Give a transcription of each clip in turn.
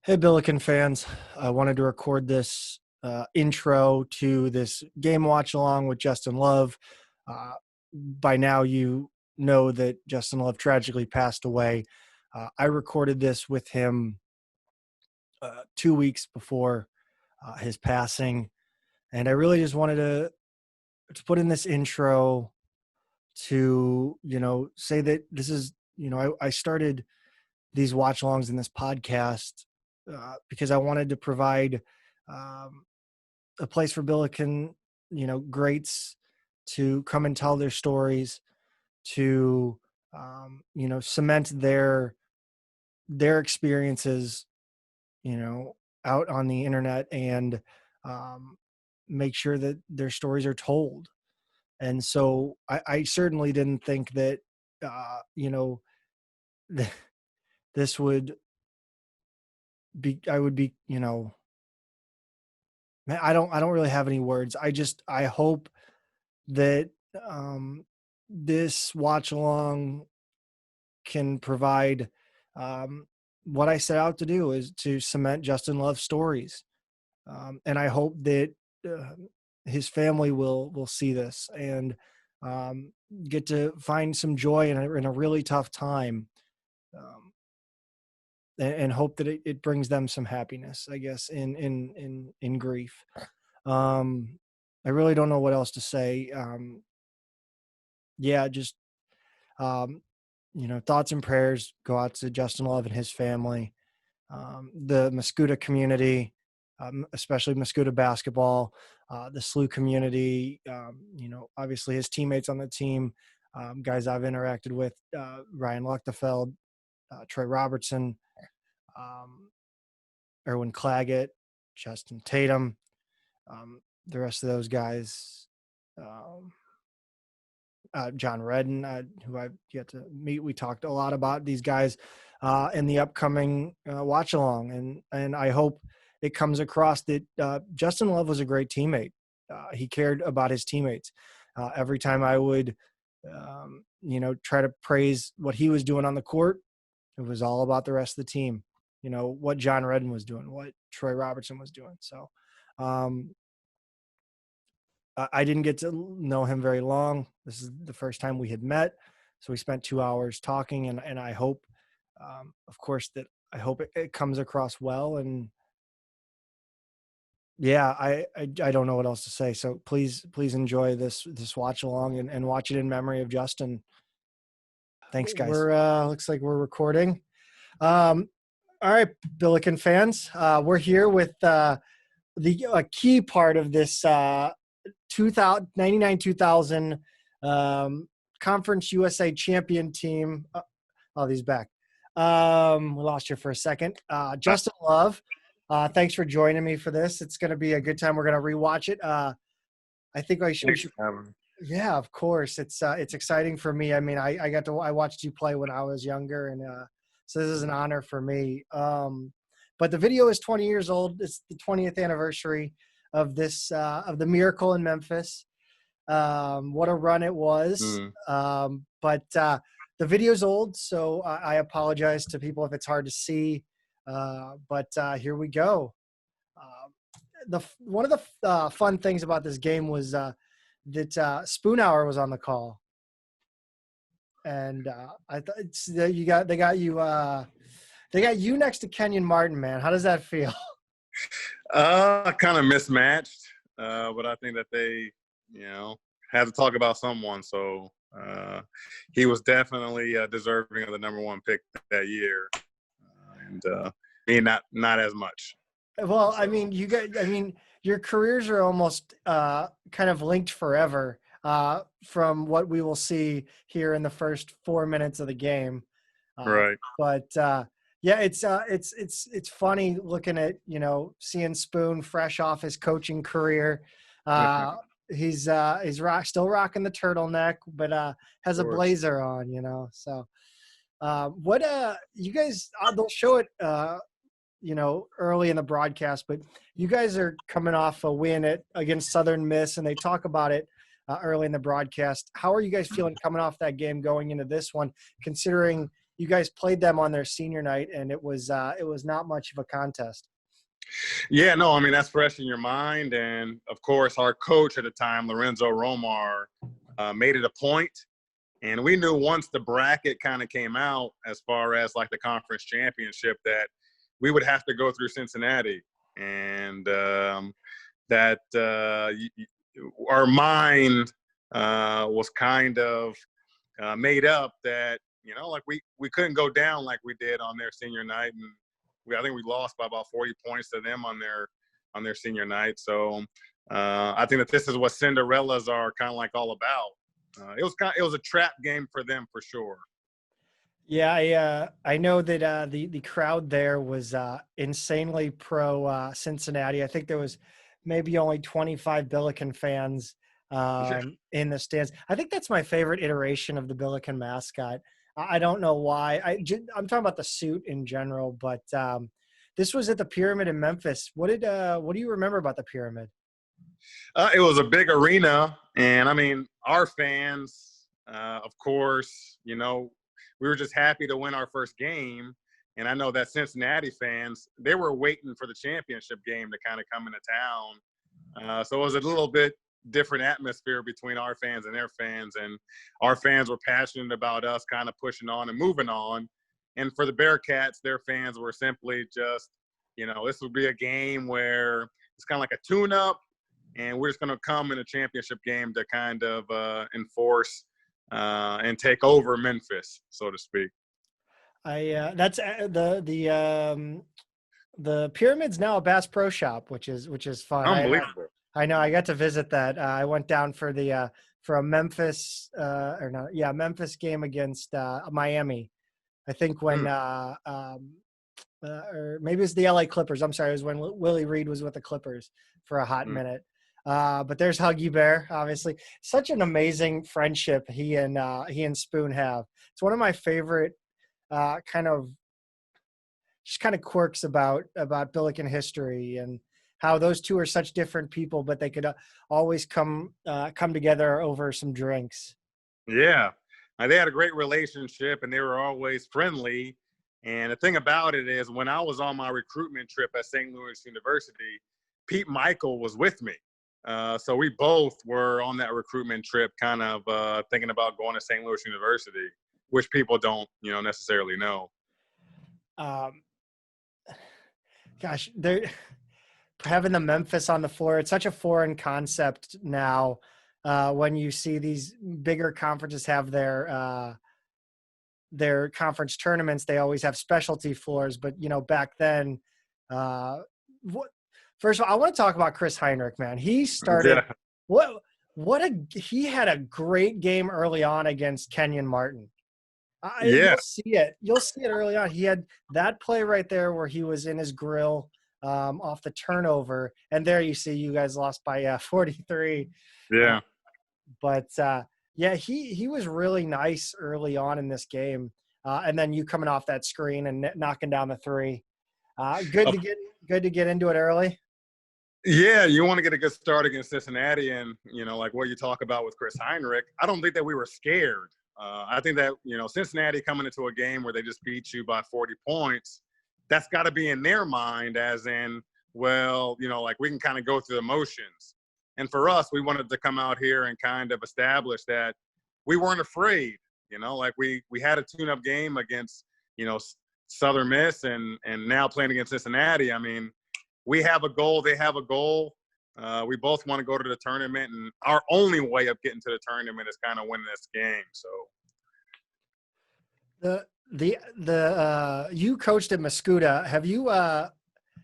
Hey, Billiken fans. I wanted to record this intro to this game watch along with Justin Love. By now, you know that Justin Love tragically passed away. I recorded this with him 2 weeks before his passing, and I really just wanted to put in this intro to, say that this is, I started these watch alongs in this podcast because I wanted to provide a place for Billiken, greats to come and tell their stories, to cement their experiences, out on the internet, and make sure that their stories are told. And so I certainly didn't think that this would I would be, man, I don't really have any words. I hope that this watch along can provide what I set out to do, is to cement Justin Love's stories. And I hope that his family will see this and get to find some joy in a really tough time. And hope that it brings them some happiness, I guess, in grief. I really don't know what else to say. Just thoughts and prayers go out to Justin Love and his family, the Mascoutah community, especially Mascoutah basketball, the SLU community. Obviously his teammates on the team, guys I've interacted with, Ryan Luchtefeld, Troy Robertson, Erwin Claggett, Justin Tatum, the rest of those guys, John Redden, who I've yet to meet. We talked a lot about these guys in the upcoming watch along, and I hope it comes across that Justin Love was a great teammate. He cared about his teammates. Every time I would, try to praise what he was doing on the court, it was all about the rest of the team. What John Redden was doing, what Troy Robertson was doing. So I didn't get to know him very long. This is the first time we had met. So we spent 2 hours talking, and I hope, of course, that I hope it comes across well. And yeah, I don't know what else to say. So please enjoy this watch along and watch it in memory of Justin. Thanks, guys. Looks like we're recording. All right, Billiken fans, we're here with the key part of this 99-2000 Conference USA champion team. He's back. We lost you for a second. Justin Love, thanks for joining me for this. It's going to be a good time. We're going to rewatch it. I think we should. Yeah, of course. It's exciting for me. I mean, I watched you play when I was younger, and so this is an honor for me. But the video is 20 years old. It's the 20th anniversary of this of the Miracle in Memphis. What a run it was. But the video's old, so I apologize to people if it's hard to see. But here we go. One of the fun things about this game was that Spoonhour was on the call, and I thought they got you next to Kenyon Martin, man. How does that feel? Kind of mismatched, but I think that they, had to talk about someone. So he was definitely deserving of the number one pick that year, and me not as much. Well, I mean, your careers are almost kind of linked forever from what we will see here in the first 4 minutes of the game. Right. But yeah, it's funny looking at, seeing Spoon fresh off his coaching career. He's still rocking the turtleneck, but has a blazer on, So what you guys, they'll show it early in the broadcast, but you guys are coming off a win against Southern Miss, and they talk about it early in the broadcast. How are you guys feeling coming off that game going into this one, considering, you guys played them on their senior night, and it was not much of a contest. Yeah, no, I mean, that's fresh in your mind. And, of course, our coach at the time, Lorenzo Romar, made it a point. And we knew once the bracket kind of came out as far as, like, the conference championship that we would have to go through Cincinnati. And that our mind was kind of made up that, like we couldn't go down like we did on their senior night. And I think we lost by about 40 points to them on their senior night. So I think that this is what Cinderellas are kind of like all about. It was a trap game for them for sure. Yeah, I know that the crowd there was insanely pro Cincinnati. I think there was maybe only 25 Billiken fans in the stands. I think that's my favorite iteration of the Billiken mascot. I don't know why. I'm talking about the suit in general, but this was at the Pyramid in Memphis. What do you remember about the Pyramid? It was a big arena, and I mean, our fans, of course, we were just happy to win our first game. And I know that Cincinnati fans, they were waiting for the championship game to kind of come into town. So it was a little bit different atmosphere between our fans and their fans. And our fans were passionate about us kind of pushing on and moving on. And for the Bearcats, their fans were simply just, this would be a game where it's kind of like a tune-up, and we're just going to come in a championship game to kind of enforce and take over Memphis, so to speak. That's the Pyramid's now a Bass Pro Shop, which is fun. Unbelievable. I know. I got to visit that. I went down for a Memphis Memphis game against Miami. I think when or maybe it's the LA Clippers. I'm sorry, it was when Willie Reed was with the Clippers for a hot minute. But there's Huggy Bear, obviously. Such an amazing friendship he and Spoon have. It's one of my favorite kind of quirks about Billiken history, and how those two are such different people, but they could always come together over some drinks. Yeah, they had a great relationship, and they were always friendly. And the thing about it is, when I was on my recruitment trip at St. Louis University, Pete Michael was with me. So we both were on that recruitment trip kind of thinking about going to St. Louis University, which people don't, necessarily know. Gosh, they're having the Memphis on the floor. It's such a foreign concept now. When you see these bigger conferences have their conference tournaments, they always have specialty floors. But, back then, first of all, I want to talk about Chris Heinrich, man. He started he had a great game early on against Kenyon Martin. You'll see it early on. He had that play right there where he was in his grill off the turnover. And there you see you guys lost by 43. Yeah. He was really nice early on in this game. And then you coming off that screen and knocking down the three. Good to get into it early. Yeah, you want to get a good start against Cincinnati, and like what you talk about with Chris Heinrich. I don't think that we were scared. I think that Cincinnati coming into a game where they just beat you by 40 points, that's got to be in their mind, as in, well, like we can kind of go through the motions. And for us, we wanted to come out here and kind of establish that we weren't afraid. Like we had a tune-up game against Southern Miss, and now playing against Cincinnati. I mean, we have a goal, they have a goal. We both want to go to the tournament, and our only way of getting to the tournament is kind of winning this game. So you coached at Mascoutah.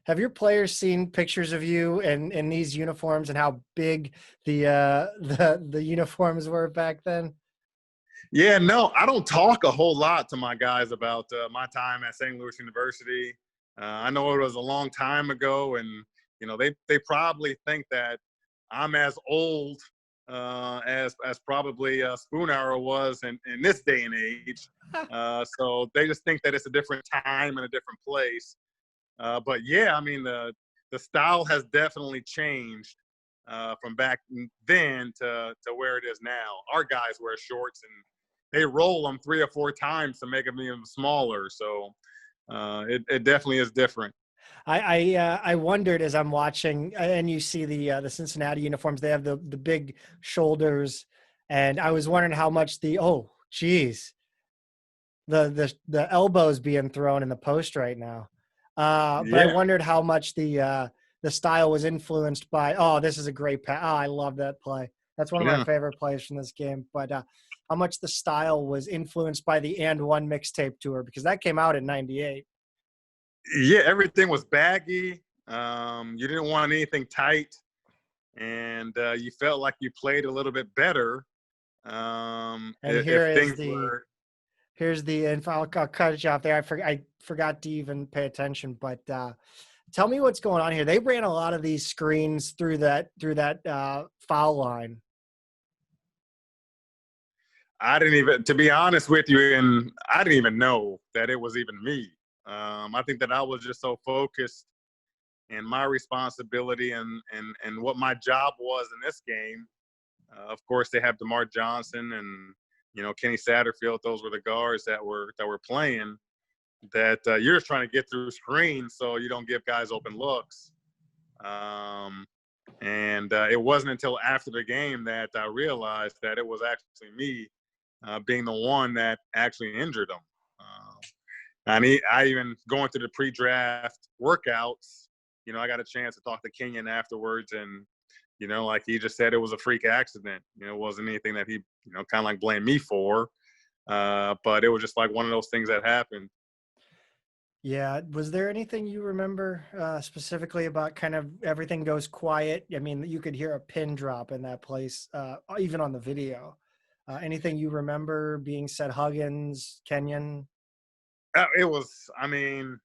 Have your players seen pictures of you in these uniforms and how big the uniforms were back then? Yeah, no, I don't talk a whole lot to my guys about my time at St. Louis University. I know it was a long time ago, and they probably think that I'm as old as probably Spoon Arrow was in this day and age. So they just think that it's a different time and a different place. But yeah, I mean the style has definitely changed from back then to where it is now. Our guys wear shorts and they roll them 3 or 4 times to make them even smaller. So it definitely is different. I wondered as I'm watching, and you see the Cincinnati uniforms, they have the big shoulders, and I was wondering how much the elbows being thrown in the post right now. But I Yeah. wondered how much the style was influenced by. Oh, this is a great pass. Oh, I love that play. That's one of my Yeah. favorite plays from this game. But how much the style was influenced by the And One mixtape tour, because that came out in '98. Yeah, everything was baggy. You didn't want anything tight, and you felt like you played a little bit better. And If things were. here's the info. I'll cut you off there. I forgot to even pay attention, but tell me what's going on here. They ran a lot of these screens through that foul line. I didn't even, to be honest with you, and I didn't even know that it was even me. I think that I was just so focused in my responsibility and what my job was in this game. Of course, they have DeMar Johnson and Kenny Satterfield. Those were the guards that were playing. That you're just trying to get through screens so you don't give guys open looks. And it wasn't until after the game that I realized that it was actually me being the one that actually injured him. I even going through the pre-draft workouts, I got a chance to talk to Kenyon afterwards, and like he just said, it was a freak accident. It wasn't anything that he kind of like blamed me for, but it was just like one of those things that happened. Yeah. Was there anything you remember specifically about kind of everything goes quiet? I mean, you could hear a pin drop in that place, even on the video. Anything you remember being said? Huggins, Kenyon? It was, I mean,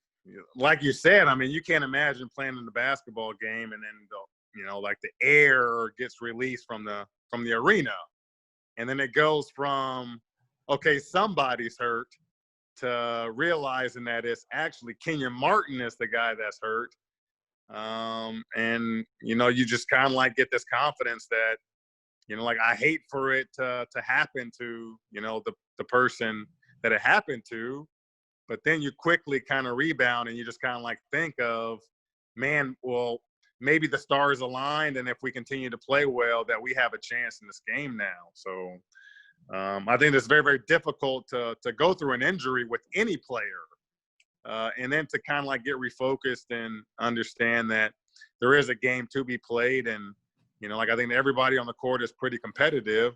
like you said, I mean, you can't imagine playing in the basketball game and then like the air gets released from the arena, and then it goes from, okay, somebody's hurt, to realizing that it's actually Kenyon Martin is the guy that's hurt. And you just kind of like get this confidence that like I hate for it to happen to the person that it happened to, but then you quickly kind of rebound and you just kind of like think of, man, well, maybe the stars aligned, and if we continue to play well, that we have a chance in this game now. So I think it's very, very difficult to go through an injury with any player, and then to kind of like get refocused and understand that there is a game to be played. And, like I think everybody on the court is pretty competitive.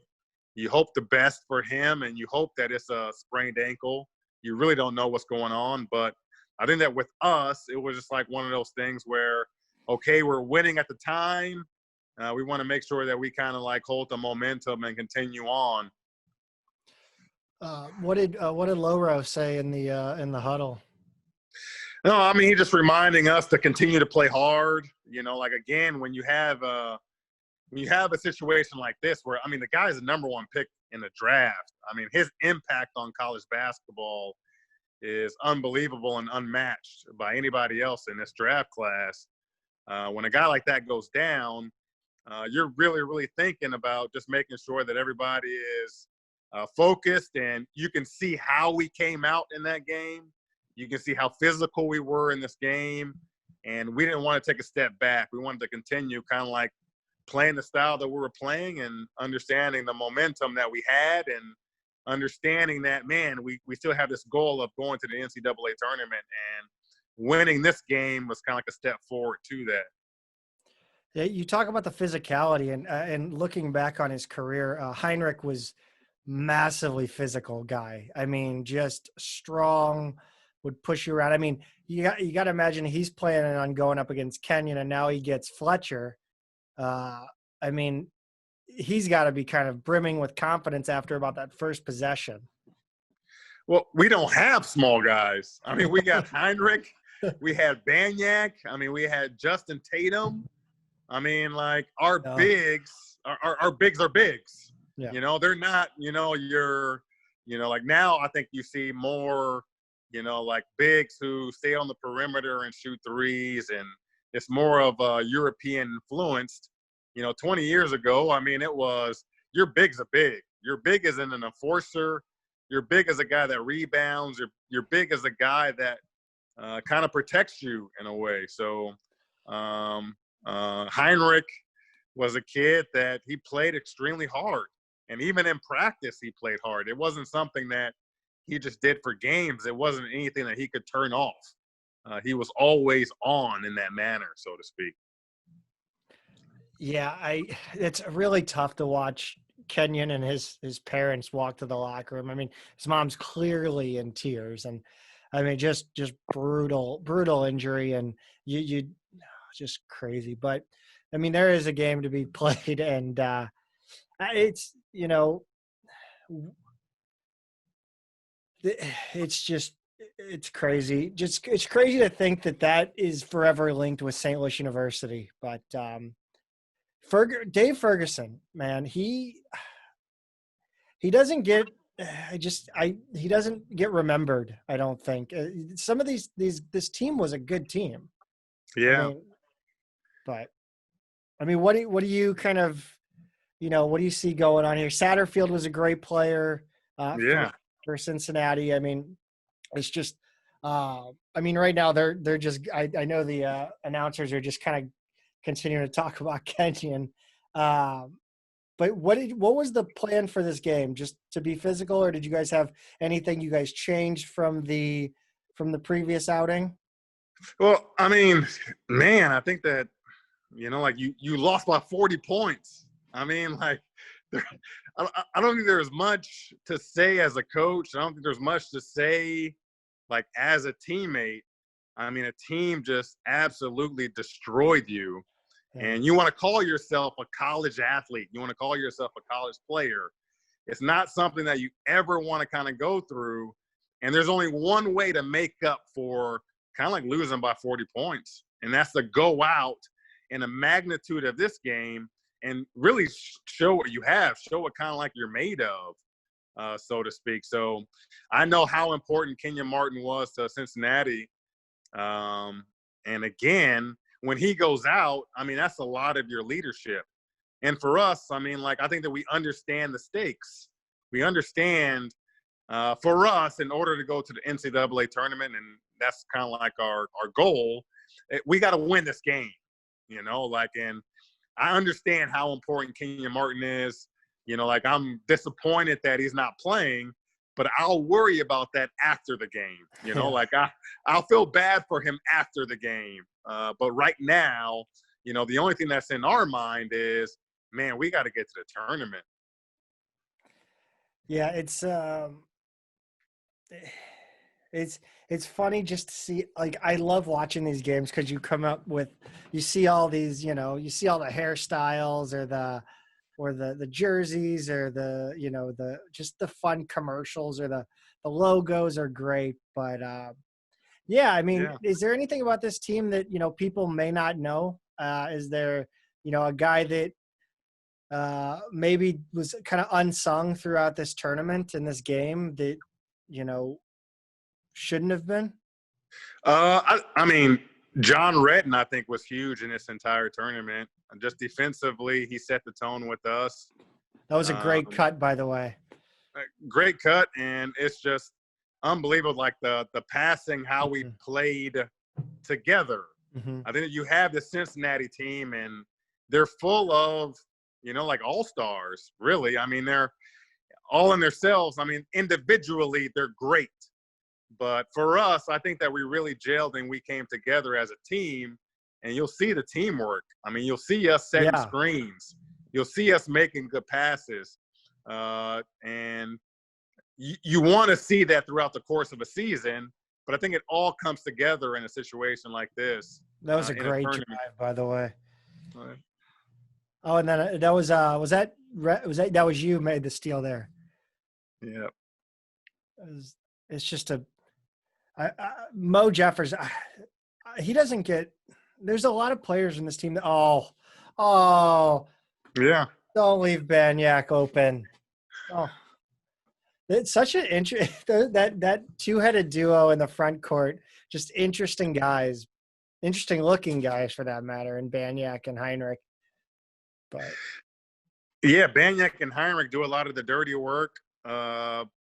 You hope the best for him, and you hope that it's a sprained ankle. You really don't know what's going on. But I think that with us, it was just like one of those things where, okay, we're winning at the time. We want to make sure that we kind of like hold the momentum and continue on. What did Loro say in the huddle? No, I mean, he's just reminding us to continue to play hard. Like again, when you have a situation like this, where I mean, the guy's the number 1 pick in the draft. I mean, his impact on college basketball is unbelievable and unmatched by anybody else in this draft class. When a guy like that goes down, you're really, really thinking about just making sure that everybody is focused, and you can see how we came out in that game. You can see how physical we were in this game, and we didn't want to take a step back. We wanted to continue kind of like playing the style that we were playing, and understanding the momentum that we had, and understanding that, man, we still have this goal of going to the NCAA tournament, and winning this game was kind of like a step forward to that. Yeah, you talk about the physicality, and looking back on his career, Heinrich was massively physical guy. I mean, just strong, would push you around. I mean, you got to imagine he's planning on going up against Kenyon, and now he gets Fletcher. I mean, he's got to be kind of brimming with confidence after about that first possession. Well, we don't have small guys. I mean, we got Heinrich, we had Banyak. I mean, we had Justin Tatum. I mean, like our bigs are bigs. Yeah. They're not, like now I think you see more, like bigs who stay on the perimeter and shoot threes, and it's more of a European influenced. 20 years ago, I mean, it was your big's a big. Your big isn't an enforcer. You're big as a guy that rebounds. You're big as a guy that kind of protects you in a way. So Heinrich was a kid that he played extremely hard. And even in practice, he played hard. It wasn't something that he just did for games. It wasn't anything that he could turn off. He was always on in that manner, so to speak. Yeah, it's really tough to watch Kenyon and his parents walk to the locker room. I mean, his mom's clearly in tears, and I mean, just brutal injury, and you just crazy. But I mean, there is a game to be played, and it's it's crazy. Just it's crazy to think that is forever linked with St. Louis University. But Dave Ferguson, man, he doesn't get he doesn't get remembered. I don't think some of this team was a good team. Yeah. But I mean, what do you kind of what do you see going on here? Satterfield was a great player for Cincinnati. I mean, it's just I mean, right now they're just I know the announcers are just kind of continuing to talk about Kenyon. But what was the plan for this game? Just to be physical, or did you guys have anything you guys changed from the previous outing? Well, I mean, man, I think that like you lost by 40 points. I mean, like, I don't think there's much to say as a coach. I don't think there's much to say, like, as a teammate. I mean, a team just absolutely destroyed you. And you want to call yourself a college athlete. You want to call yourself a college player. It's not something that you ever want to kind of go through. And there's only one way to make up for kind of like losing by 40 points. And that's to go out in a magnitude of this game and really show what you have, show what kind of like you're made of, so to speak. So I know how important Kenyon Martin was to Cincinnati. And again, when he goes out, I mean, that's a lot of your leadership. And for us, I mean, like, I think that we understand the stakes. We understand for us, in order to go to the NCAA tournament, and that's kind of like our goal, we got to win this game, like, and I understand how important Kenyon Martin is. Like, I'm disappointed that he's not playing, but I'll worry about that after the game. Like, I'll feel bad for him after the game. But right now, the only thing that's in our mind is, man, we got to get to the tournament. Yeah, it's funny just to see. Like, I love watching these games because you see all these, you see all the hairstyles or the jerseys or the just the fun commercials or the logos are great. But yeah, I mean, is there anything about this team that people may not know? Is there a guy that maybe was kind of unsung throughout this tournament in this game that shouldn't have been? I mean, John Redden, I think, was huge in this entire tournament. Just defensively, he set the tone with us. That was a great cut, by the way. Great cut, and it's just unbelievable, like the passing, how we played together. Mm-hmm. I think that you have the Cincinnati team, and they're full of, like all-stars, really. I mean, they're all in themselves. I mean, individually, they're great. But for us, I think that we really gelled and we came together as a team, and you'll see the teamwork. I mean, you'll see us setting screens. You'll see us making good passes. And you want to see that throughout the course of a season, but I think it all comes together in a situation like this. That was a great drive, by the way. Right. Oh, and then that was you made the steal there. Yeah. It's just Mo Jeffers. He doesn't get. There's a lot of players in this team that. Oh. Yeah. Don't leave Banyak open. Oh. It's such an that two-headed duo in the front court. Just interesting guys, interesting looking guys for that matter, and Banyak and Heinrich. But yeah, Banyak and Heinrich do a lot of the dirty work.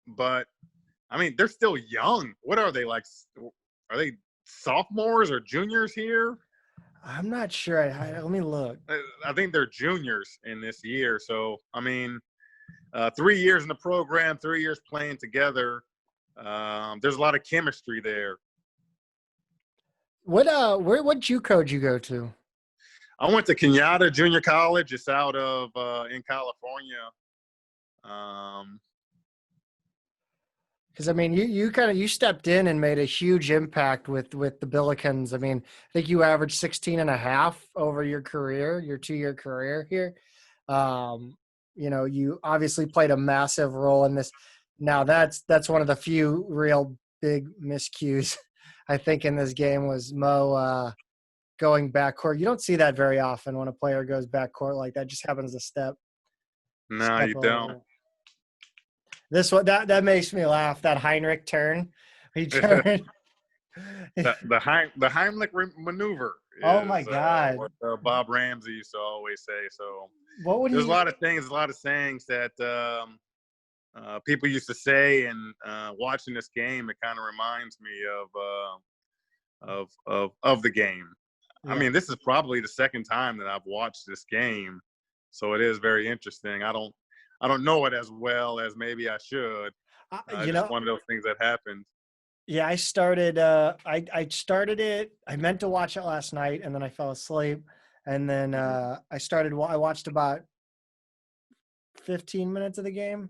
but I mean, they're still young. What are they like? Are they sophomores or juniors here? I'm not sure. Let me look. I think they're juniors in this year. So, I mean, 3 years in the program, 3 years playing together. There's a lot of chemistry there. What JUCO did you go to? I went to Kenyatta Junior College. It's out of in California. Because I mean, you stepped in and made a huge impact with the Billikens. I mean, I think you averaged 16 and a half over your career, your 2-year career here. You obviously played a massive role in this. Now that's one of the few real big miscues I think in this game was Mo going backcourt. You don't see that very often when a player goes backcourt like that. Just happens to step. No, you don't. This one that makes me laugh. That Heinrich turn, he turned. the Heimlich maneuver. Oh my God! What Bob Ramsey used to always say. So what would there's a lot of things, a lot of sayings that people used to say, and watching this game, it kind of reminds me of the game. Yeah. I mean, this is probably the second time that I've watched this game, so it is very interesting. I don't know it as well as maybe I should. Just one of those things that happened. Yeah, I started. I started it. I meant to watch it last night, and then I fell asleep. And then I watched about 15 minutes of the game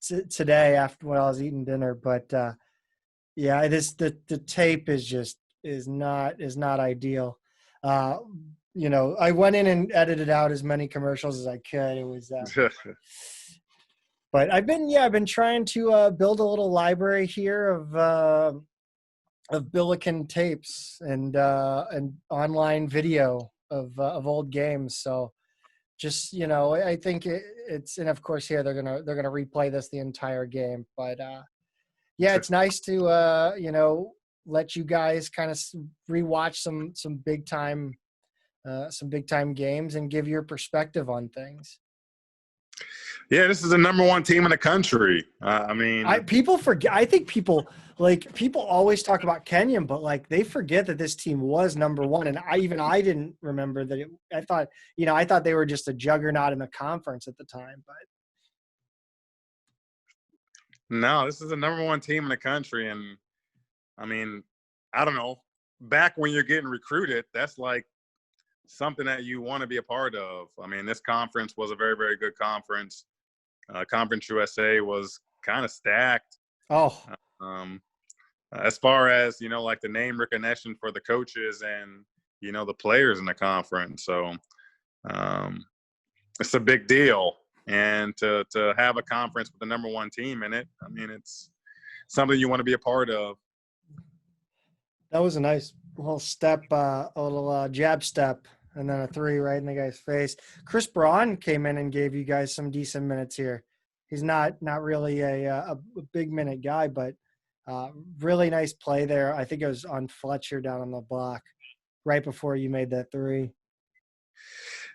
today after when I was eating dinner. But yeah, the tape is not ideal. I went in and edited out as many commercials as I could. It was. But I've been trying to build a little library here of Billiken tapes and online video of old games. So just I think it's, and of course here they're gonna replay this the entire game. But yeah, it's nice to let you guys kind of rewatch some big time games and give your perspective on things. Yeah, this is the number one team in the country. I mean, people forget. I think people always talk about Kenyon, but like they forget that this team was number one. And I didn't remember that. I thought they were just a juggernaut in the conference at the time. But no, this is the number one team in the country. And I mean, I don't know. Back when you're getting recruited, that's like something that you want to be a part of. I mean, this conference was a very, very good conference. Conference USA was kind of stacked. Oh, as far as like the name recognition for the coaches and the players in the conference. So it's a big deal, and to have a conference with the number one team in it, I mean, it's something you want to be a part of. That was a nice little step, a little jab step, and then a three right in the guy's face. Chris Braun came in and gave you guys some decent minutes here. He's not really a big minute guy, but really nice play there. I think it was on Fletcher down on the block right before you made that three.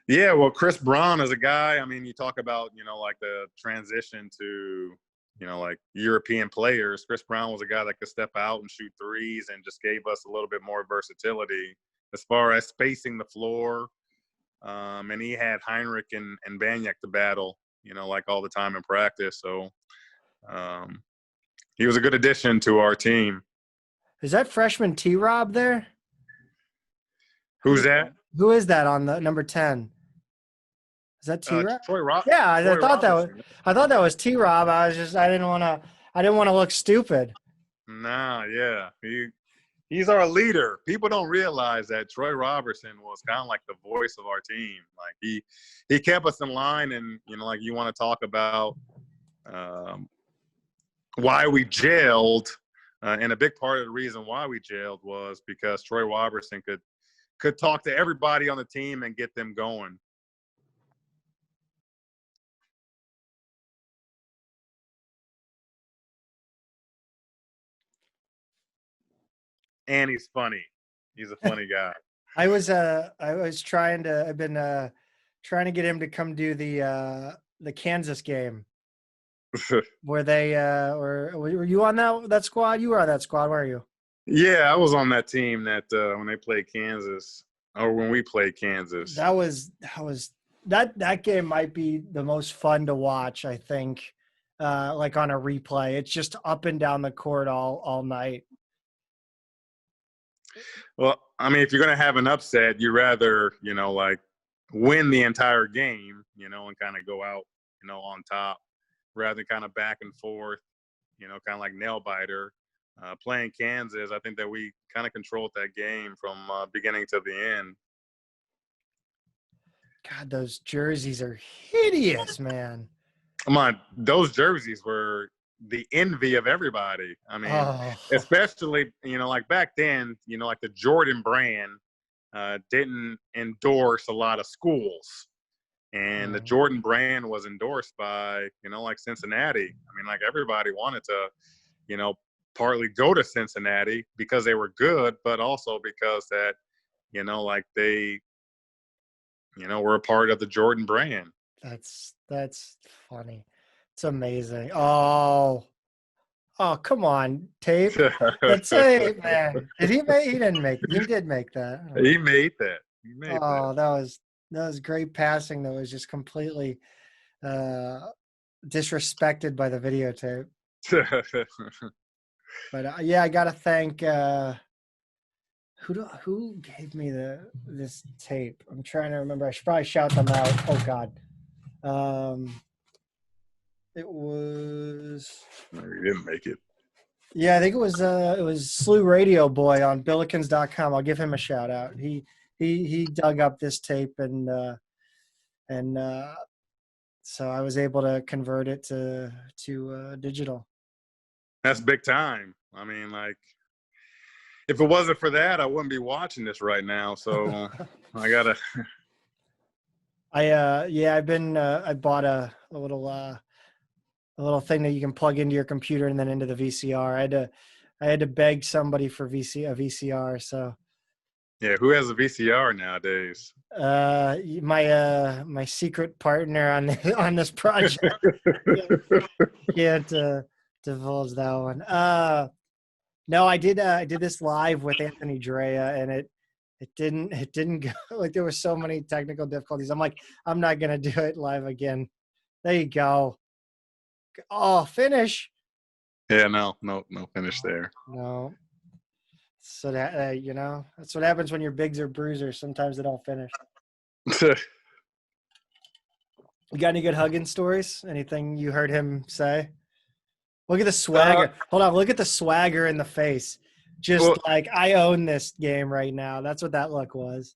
Yeah, well, Chris Braun is a guy. I mean, you talk about like the transition to like European players. Chris Braun was a guy that could step out and shoot threes and just gave us a little bit more versatility as far as spacing the floor. And he had Heinrich and Banyak to battle, like all the time in practice. So he was a good addition to our team. Is that freshman T-Rob there? Who's that? Who is that on the number 10? Is that T-Rob? Troy Rob. Yeah, I thought that was T-Rob. I didn't want to look stupid. Nah, yeah. He's our leader. People don't realize that Troy Robertson was kind of like the voice of our team. Like he kept us in line, and like you want to talk about why we jailed, and a big part of the reason why we jailed was because Troy Robertson could talk to everybody on the team and get them going. And he's funny. He's a funny guy. I've been trying to get him to come do the Kansas game. Were they or were you on that squad? You were on that squad, were you? Yeah, I was on that team that when they played Kansas, or when we played Kansas. That game might be the most fun to watch, I think. Like on a replay. It's just up and down the court all night. Well, I mean, if you're going to have an upset, you rather, like win the entire game, and kind of go out, on top rather than kind of back and forth, kind of like nail biter. Playing Kansas, I think that we kind of controlled that game from beginning to the end. God, those jerseys are hideous, man. Come on, those jerseys were the envy of everybody. I mean, Oh, especially, like back then, like the Jordan brand didn't endorse a lot of schools. And the Jordan brand was endorsed by, like Cincinnati. I mean, like everybody wanted to, partly go to Cincinnati because they were good, but also because that, like they, were a part of the Jordan brand. that's funny. It's amazing. Oh, come on, tape. The tape, man. Did he make? He didn't make. He did make that. He made that. He made Oh, that was great passing. That was just completely disrespected by the videotape. that. But yeah, I gotta thank who gave me this tape. I'm trying to remember. I should probably shout them out. Oh God, it was. No, he didn't make it. Yeah, I think it was SLU Radio Boy on Billikens.com. I'll give him a shout out. He dug up this tape and so I was able to convert it to digital. That's big time. I mean, like, if it wasn't for that, I wouldn't be watching this right now. So I gotta. I bought a little thing that you can plug into your computer and then into the VCR. I had to beg somebody for a VCR. So Yeah, who has a VCR nowadays? my secret partner on this project can't divulge that one. No, I did this live with Anthony Drea, and it didn't go. Like, there were so many technical difficulties. I'm like, I'm not gonna do it live again. There you go. Oh, finish. Yeah, no finish there. No. So that that's what happens when your bigs are bruisers. Sometimes they don't finish. You got any good hugging stories? Anything you heard him say? Look at the swagger. Hold on. Look at the swagger in the face. Just like, I own this game right now. That's what that look was.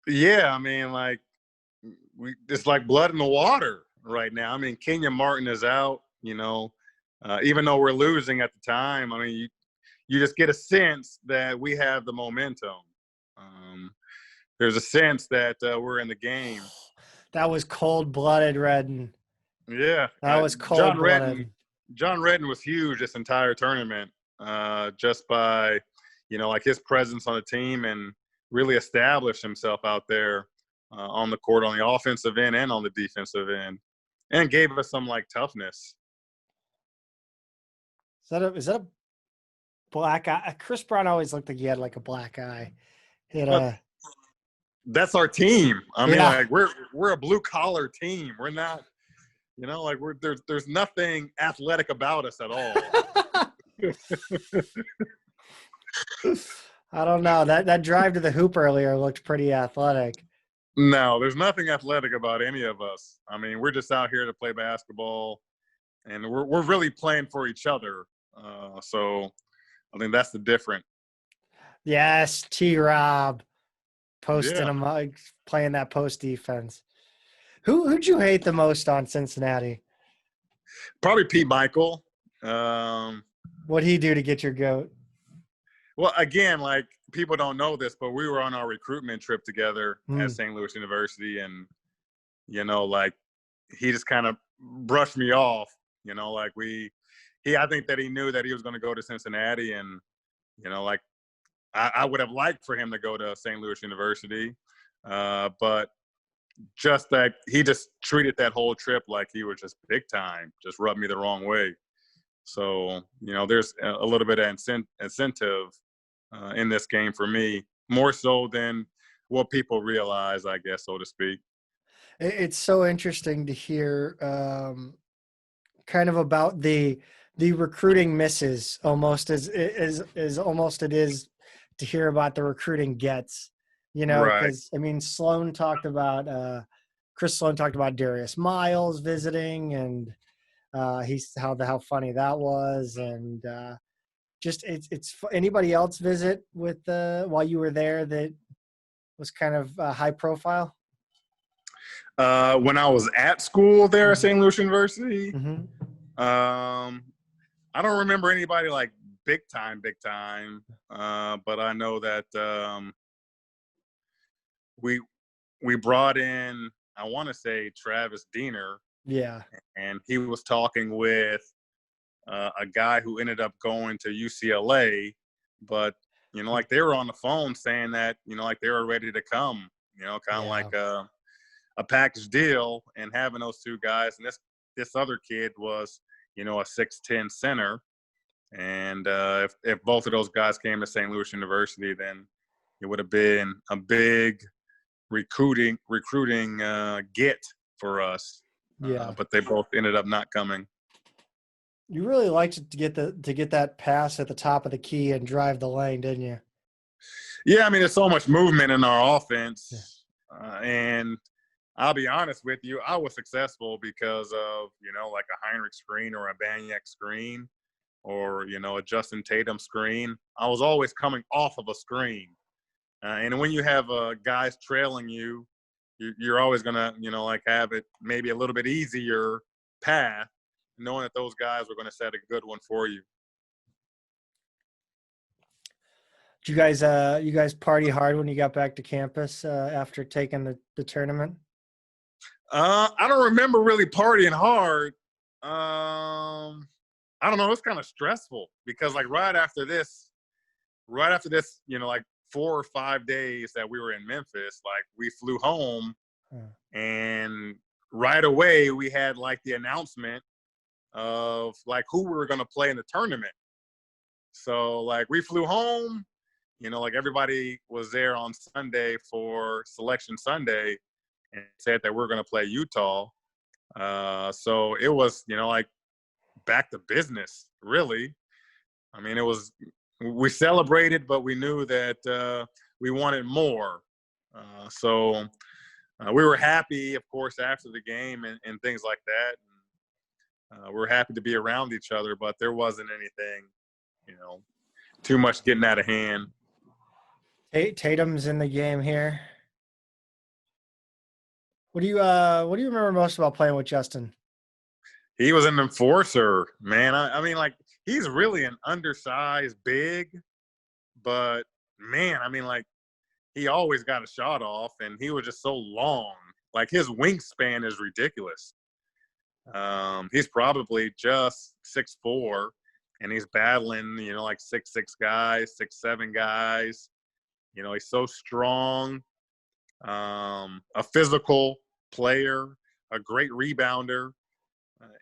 Yeah, I mean, like, it's like blood in the water right now. I mean, Kenya Martin is out, even though we're losing at the time. I mean, you just get a sense that we have the momentum. There's a sense that we're in the game. That was cold-blooded, Redden. Yeah. That was cold-blooded. John Redden was huge this entire tournament, just by, like his presence on the team, and really established himself out there on the court, on the offensive end and on the defensive end, and gave us some like toughness. Is that a black eye? Chris Brown always looked like he had like a black eye. That's our team. I mean, like, we're a blue collar team. We're not, like, there's nothing athletic about us at all. I don't know. That drive to the hoop earlier looked pretty athletic. No, there's nothing athletic about any of us. I mean, we're just out here to play basketball, and we're really playing for each other. So I think that's the difference. Yes, T-Rob posting him, playing that post defense. Who'd you hate the most on Cincinnati? Probably Pete Michael. What'd he do to get your goat? Well, again, like, people don't know this, but we were on our recruitment trip together at St. Louis University, and like, he just kind of brushed me off. Like, I think that he knew that he was going to go to Cincinnati, and like, I would have liked for him to go to St. Louis University, but just that he just treated that whole trip like he was just big time, just rubbed me the wrong way. So, there's a little bit of incentive in this game for me, more so than what people realize, I guess, so to speak. It's so interesting to hear kind of about the recruiting misses almost as almost it is to hear about the recruiting gets, Right. because I mean Chris Sloan talked about Darius Miles visiting, and he's how funny that was, and just anybody else visit with while you were there that was kind of high profile. When I was at school there at St. Louis University, Mm-hmm. I don't remember anybody like big time, but I know that we brought in, I want to say, Travis Diener, Yeah. and he was talking with a guy who ended up going to UCLA, but like they were on the phone saying that like they were ready to come, kind of like a package deal, and having those two guys, and this other kid was a 6'10" center, and if both of those guys came to St. Louis University, then it would have been a big recruiting get for us. Yeah. But they both ended up not coming. You really liked to get that pass at the top of the key and drive the lane, didn't you? Yeah, I mean, there's so much movement in our offense, and I'll be honest with you, I was successful because of like a Heinrich screen or a Banyek screen, or a Justin Tatum screen. I was always coming off of a screen, and when you have guys trailing you, you're always gonna like have it maybe a little bit easier path, knowing that those guys were going to set a good one for you. Did you guys party hard when you got back to campus after taking the tournament? I don't remember really partying hard. I don't know. It's kind of stressful because like right after this, like 4 or 5 days that we were in Memphis, like we flew home, and right away we had like the announcement of like who we were going to play in the tournament. So like we flew home, like everybody was there on Sunday for Selection Sunday and said that we're going to play Utah. So it was, like back to business, really. I mean, we celebrated, but we knew that we wanted more. So we were happy, of course, after the game and things like that. And, we were happy to be around each other, but there wasn't anything, too much getting out of hand. Tatum's in the game here. What do you remember most about playing with Justin? He was an enforcer, man. I mean, like, he's really an undersized big, but man, I mean, like, he always got a shot off, and he was just so long. Like, his wingspan is ridiculous. He's probably just 6'4", and he's battling, like 6'6" guys, 6'7" guys. He's so strong, a physical player, a great rebounder,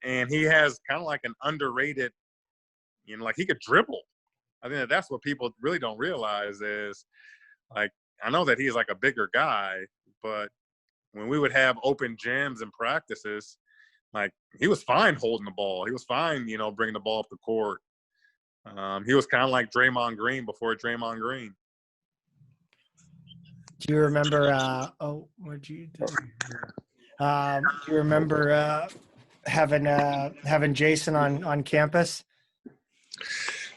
and he has kind of like an underrated, like he could dribble. I think that's what people really don't realize is, like, I know that he's like a bigger guy, but when we would have open gyms and practices, like he was fine holding the ball. He was fine, bringing the ball up the court. He was kind of like Draymond Green before Draymond Green. Do you remember? What did you do? Do you remember having Jason on campus?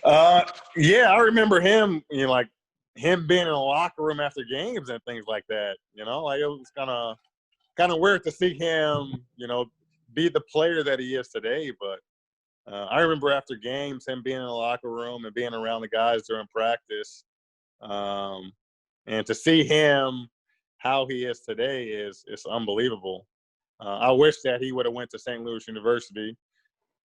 Yeah, I remember him. Like him being in the locker room after games and things like that. Like it was kind of weird to see him, be the player that he is today. But I remember after games, him being in the locker room and being around the guys during practice. And to see him how he is today is unbelievable. I wish that he would have went to St. Louis University.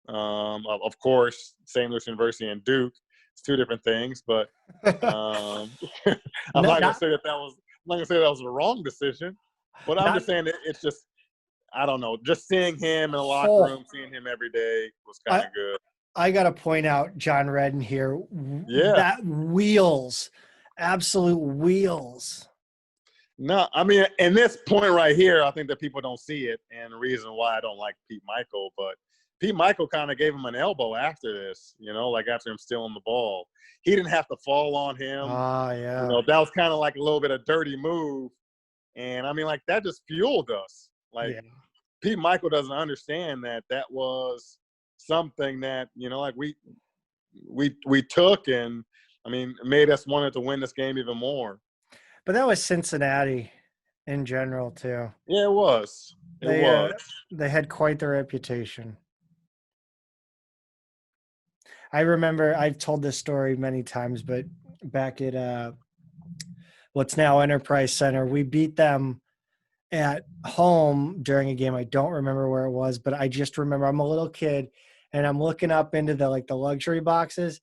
Of course, St. Louis University and Duke, it's two different things. But I'm not gonna say that was the wrong decision. But I'm Not just saying it's just, I don't know, just seeing him in the locker oh, room, seeing him every day was kind I of good. I got to point out John Redden here. Yeah. That wheels, absolute wheels. No, I mean, in this point right here, I think that people don't see it, and the reason why I don't like Pete Michael, but Pete Michael kind of gave him an elbow after this, like after him stealing the ball. He didn't have to fall on him. Ah, yeah. That was kind of like a little bit of dirty move. And I mean, like, that just fueled us. Like, Yeah. Pete Michael doesn't understand that that was something that, like we took, and I mean, made us wanted to win this game even more. But that was Cincinnati in general too. Yeah, it was. It They was. uh they had quite the reputation. I remember I've told this story many times, but back at what's now Enterprise Center, we beat them at home during a game. I don't remember where it was, but I just remember I'm a little kid and I'm looking up into the luxury boxes,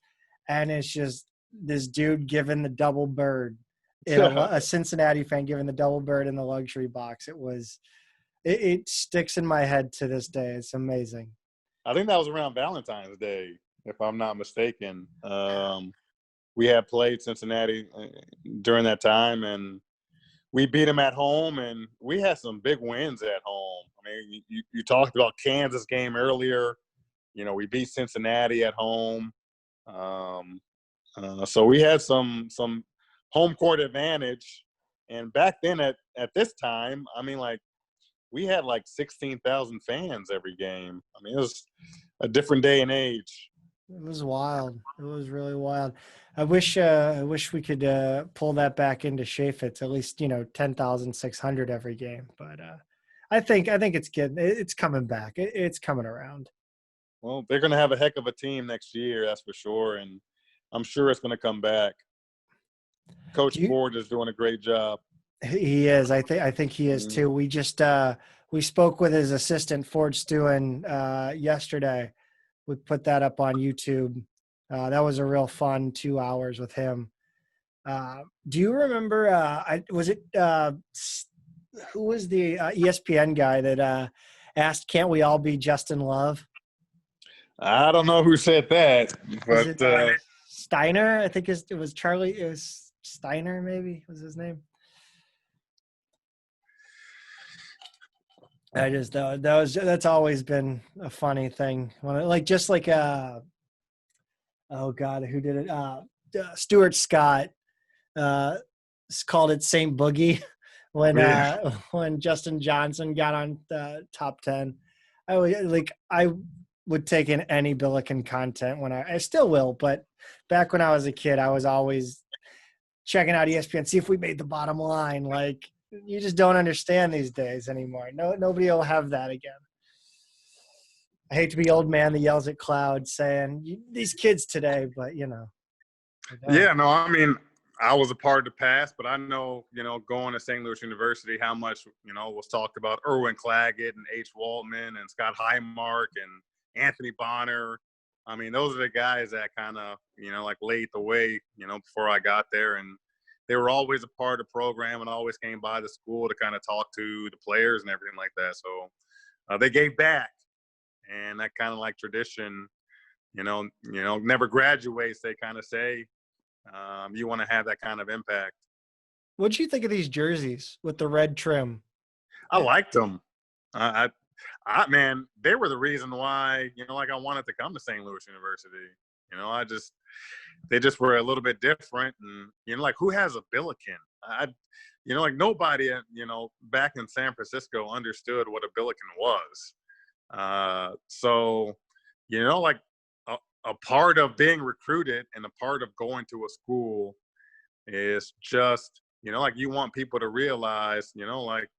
and it's just this dude giving the double bird in a Cincinnati fan giving the double bird in the luxury box. It sticks in my head to this day. It's amazing. I think that was around Valentine's Day, if I'm not mistaken. We had played Cincinnati during that time, and we beat them at home, and we had some big wins at home. I mean, you talked about Kansas game earlier. We beat Cincinnati at home. So we had some home court advantage. And back then at this time, I mean, like, we had like 16,000 fans every game. I mean, it was a different day and age. It was wild. It was really wild. I wish we could pull that back into Chaffetz, at least 10,600 every game. But I think it's good. It's coming back. It's coming around. Well, they're going to have a heck of a team next year, that's for sure, and I'm sure it's going to come back. Coach Ford is doing a great job. He is. I think he is too. We just we spoke with his assistant Ford Stewin yesterday. We put that up on YouTube. That was a real fun 2 hours with him. Do you remember? Who was the ESPN guy that asked, "Can't we all be Justin Love?" I don't know who said that, Was but it Steiner? I think it was Charlie. It was Steiner, maybe was his name. I just that's always been a funny thing. Oh God, who did it? Stuart Scott called it Saint Boogie when Justin Johnson got on the top 10. I would take in any Billiken content when I still will, but back when I was a kid, I was always checking out ESPN, see if we made the bottom line. Like, you just don't understand these days anymore. Nobody will have that again. I hate to be old man that yells at clouds saying these kids today, but yeah, no, I mean, I was a part of the past, but I know, going to St. Louis University, how much, was talked about Erwin Claggett and H. Waltman and Scott Highmark and Anthony Bonner. I mean, those are the guys that kind of, like laid the way, before I got there. And they were always a part of the program and always came by the school to kind of talk to the players and everything like that. So they gave back, and that kind of like tradition, never graduates, they kind of say. You want to have that kind of impact. What'd you think of these jerseys with the red trim? I liked them. Man, they were the reason why, like, I wanted to come to St. Louis University. They just were a little bit different. And, like, who has a Billiken? Like, nobody, back in San Francisco understood what a Billiken was. So, like, a part of being recruited and a part of going to a school is just, like, you want people to realize, like,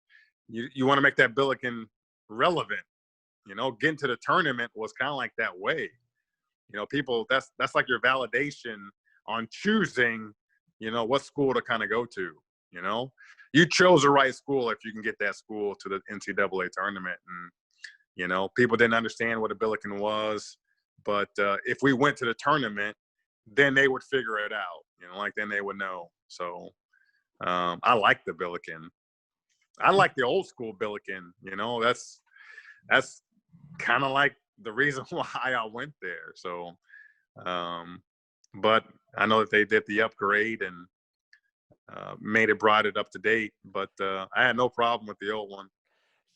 you want to make that Billiken relevant. Getting to the tournament was kind of like that way. People, that's like your validation on choosing, what school to kind of go to. You chose the right school if you can get that school to the NCAA tournament. And, people didn't understand what a Billiken was. But if we went to the tournament, then they would figure it out. Like, then they would know. So I like the Billiken. I like the old school Billiken. You know, that's kind of like the reason why I went there. So, but I know that they did the upgrade and brought it up to date. But I had no problem with the old one.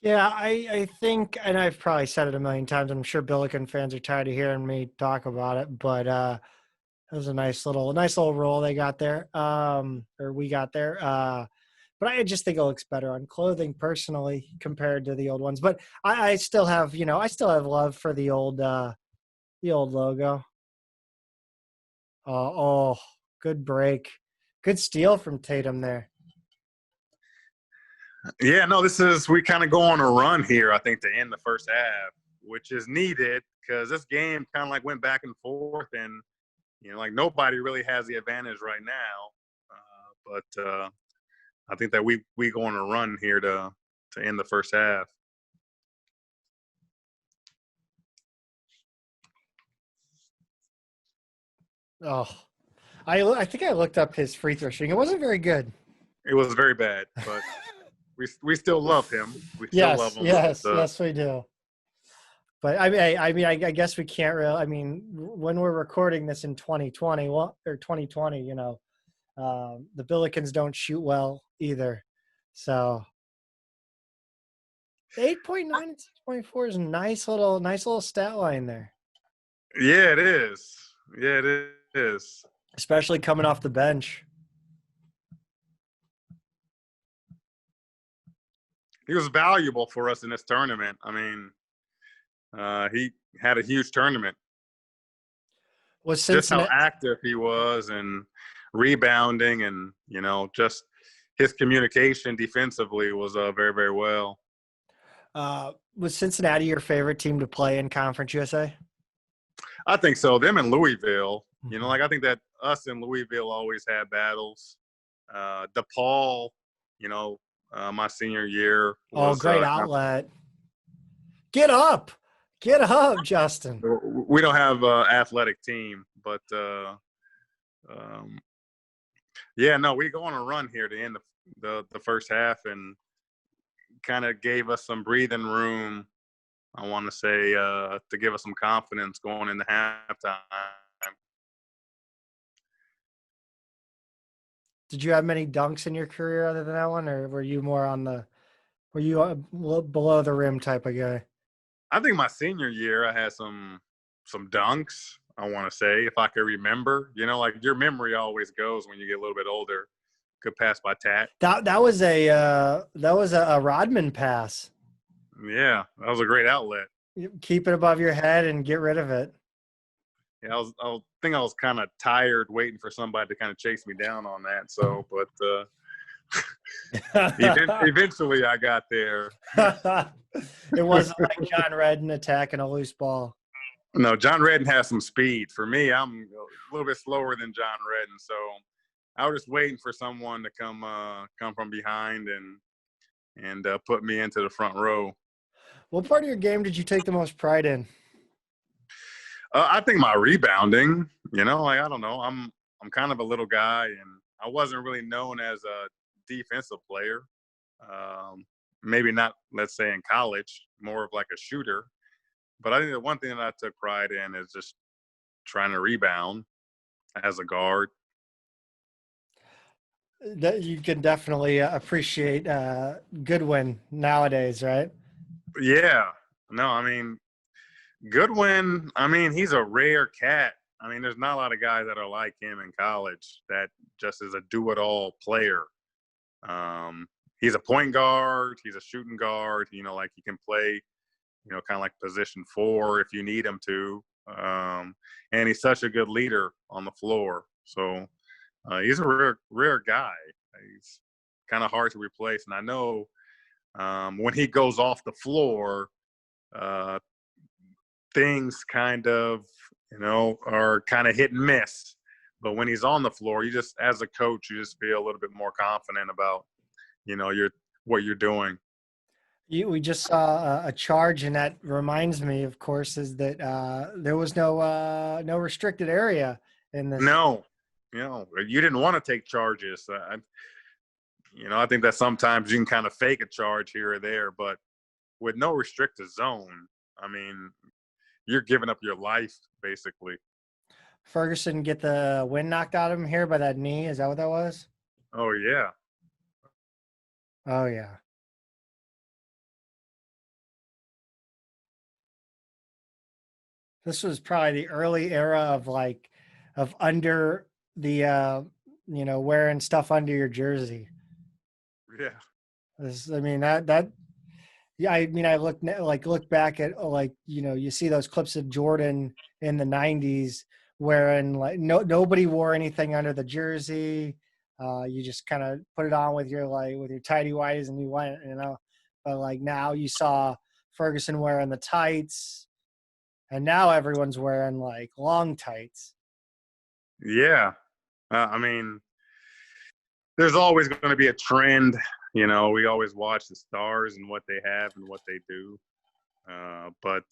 Yeah, I think, and I've probably said it a million times. I'm sure Billiken fans are tired of hearing me talk about it, but it was a nice little roll they got there, or we got there. But I just think it looks better on clothing personally compared to the old ones. But I still have, I still have love for the old logo. Oh, good break, good steal from Tatum there. Yeah, no, we kind of go on a run here, I think, to end the first half, which is needed because this game kind of like went back and forth, and like nobody really has the advantage right now. But I think that we go on a run here to end the first half. Oh, I think I looked up his free throw shooting. It wasn't very good. It was very bad, but we still love him. We still love him. Yes, we do. But I guess we can't really. I mean, when we're recording this in 2020, or 2020, the Billikens don't shoot well either. So 8.9 and 6.4 is a nice little stat line there. Yeah, it is. Yeah, it is. Especially coming off the bench. He was valuable for us in this tournament. I mean, he had a huge tournament. Just how active he was and rebounding and, just his communication defensively was very, very well. Was Cincinnati your favorite team to play in Conference USA? I think so. Them and Louisville. I think that us and Louisville always had battles. DePaul, my senior year. Was, great outlet. Get up, Justin. We don't have an athletic team, but yeah, no, we go on a run here to end the first half and kind of gave us some breathing room, I want to say, to give us some confidence going into halftime. Did you have many dunks in your career other than that one, or were you more were you a below the rim type of guy? I think my senior year I had some dunks, I want to say, if I could remember. Like your memory always goes when you get a little bit older. Could pass by Tat. That was a Rodman pass. Yeah, that was a great outlet. Keep it above your head and get rid of it. Yeah, I think I was kind of tired waiting for somebody to kind of chase me down on that. So, but eventually I got there. It wasn't like John Redden attacking a loose ball. No, John Redden has some speed. For me, I'm a little bit slower than John Redden, so I was just waiting for someone to come from behind and put me into the front row. What part of your game did you take the most pride in? I think my rebounding. I don't know. I'm kind of a little guy, and I wasn't really known as a defensive player. Maybe not, let's say, in college, more of like a shooter. But I think the one thing that I took pride in is just trying to rebound as a guard. That you can definitely appreciate Goodwin nowadays, right? Yeah. No, I mean, Goodwin, he's a rare cat. There's not a lot of guys that are like him in college that just is a do-it-all player. He's a point guard. He's a shooting guard. Like he can play, kind of like position 4 if you need him to. And he's such a good leader on the floor. So he's a rare guy. He's kind of hard to replace. And I know when he goes off the floor, things kind of, are kind of hit and miss. But when he's on the floor, as a coach, you just feel a little bit more confident about, what you're doing. We just saw a charge, and that reminds me, of course, is that there was no restricted area in this. No, you didn't want to take charges. I think that sometimes you can kind of fake a charge here or there, but with no restricted zone, I mean, you're giving up your life basically. Ferguson get the wind knocked out of him here by that knee. Is that what that was? Oh yeah. Oh yeah. This was probably the early era of of under the wearing stuff under your jersey. Yeah. I mean that yeah, I mean I look back at you see those clips of Jordan in the 90s wearing nobody wore anything under the jersey. You just kind of put it on with your tidy whities and you went. But like now you saw Ferguson wearing the tights. And now everyone's wearing like long tights. Yeah. I mean, there's always going to be a trend. We always watch the stars and what they have and what they do. But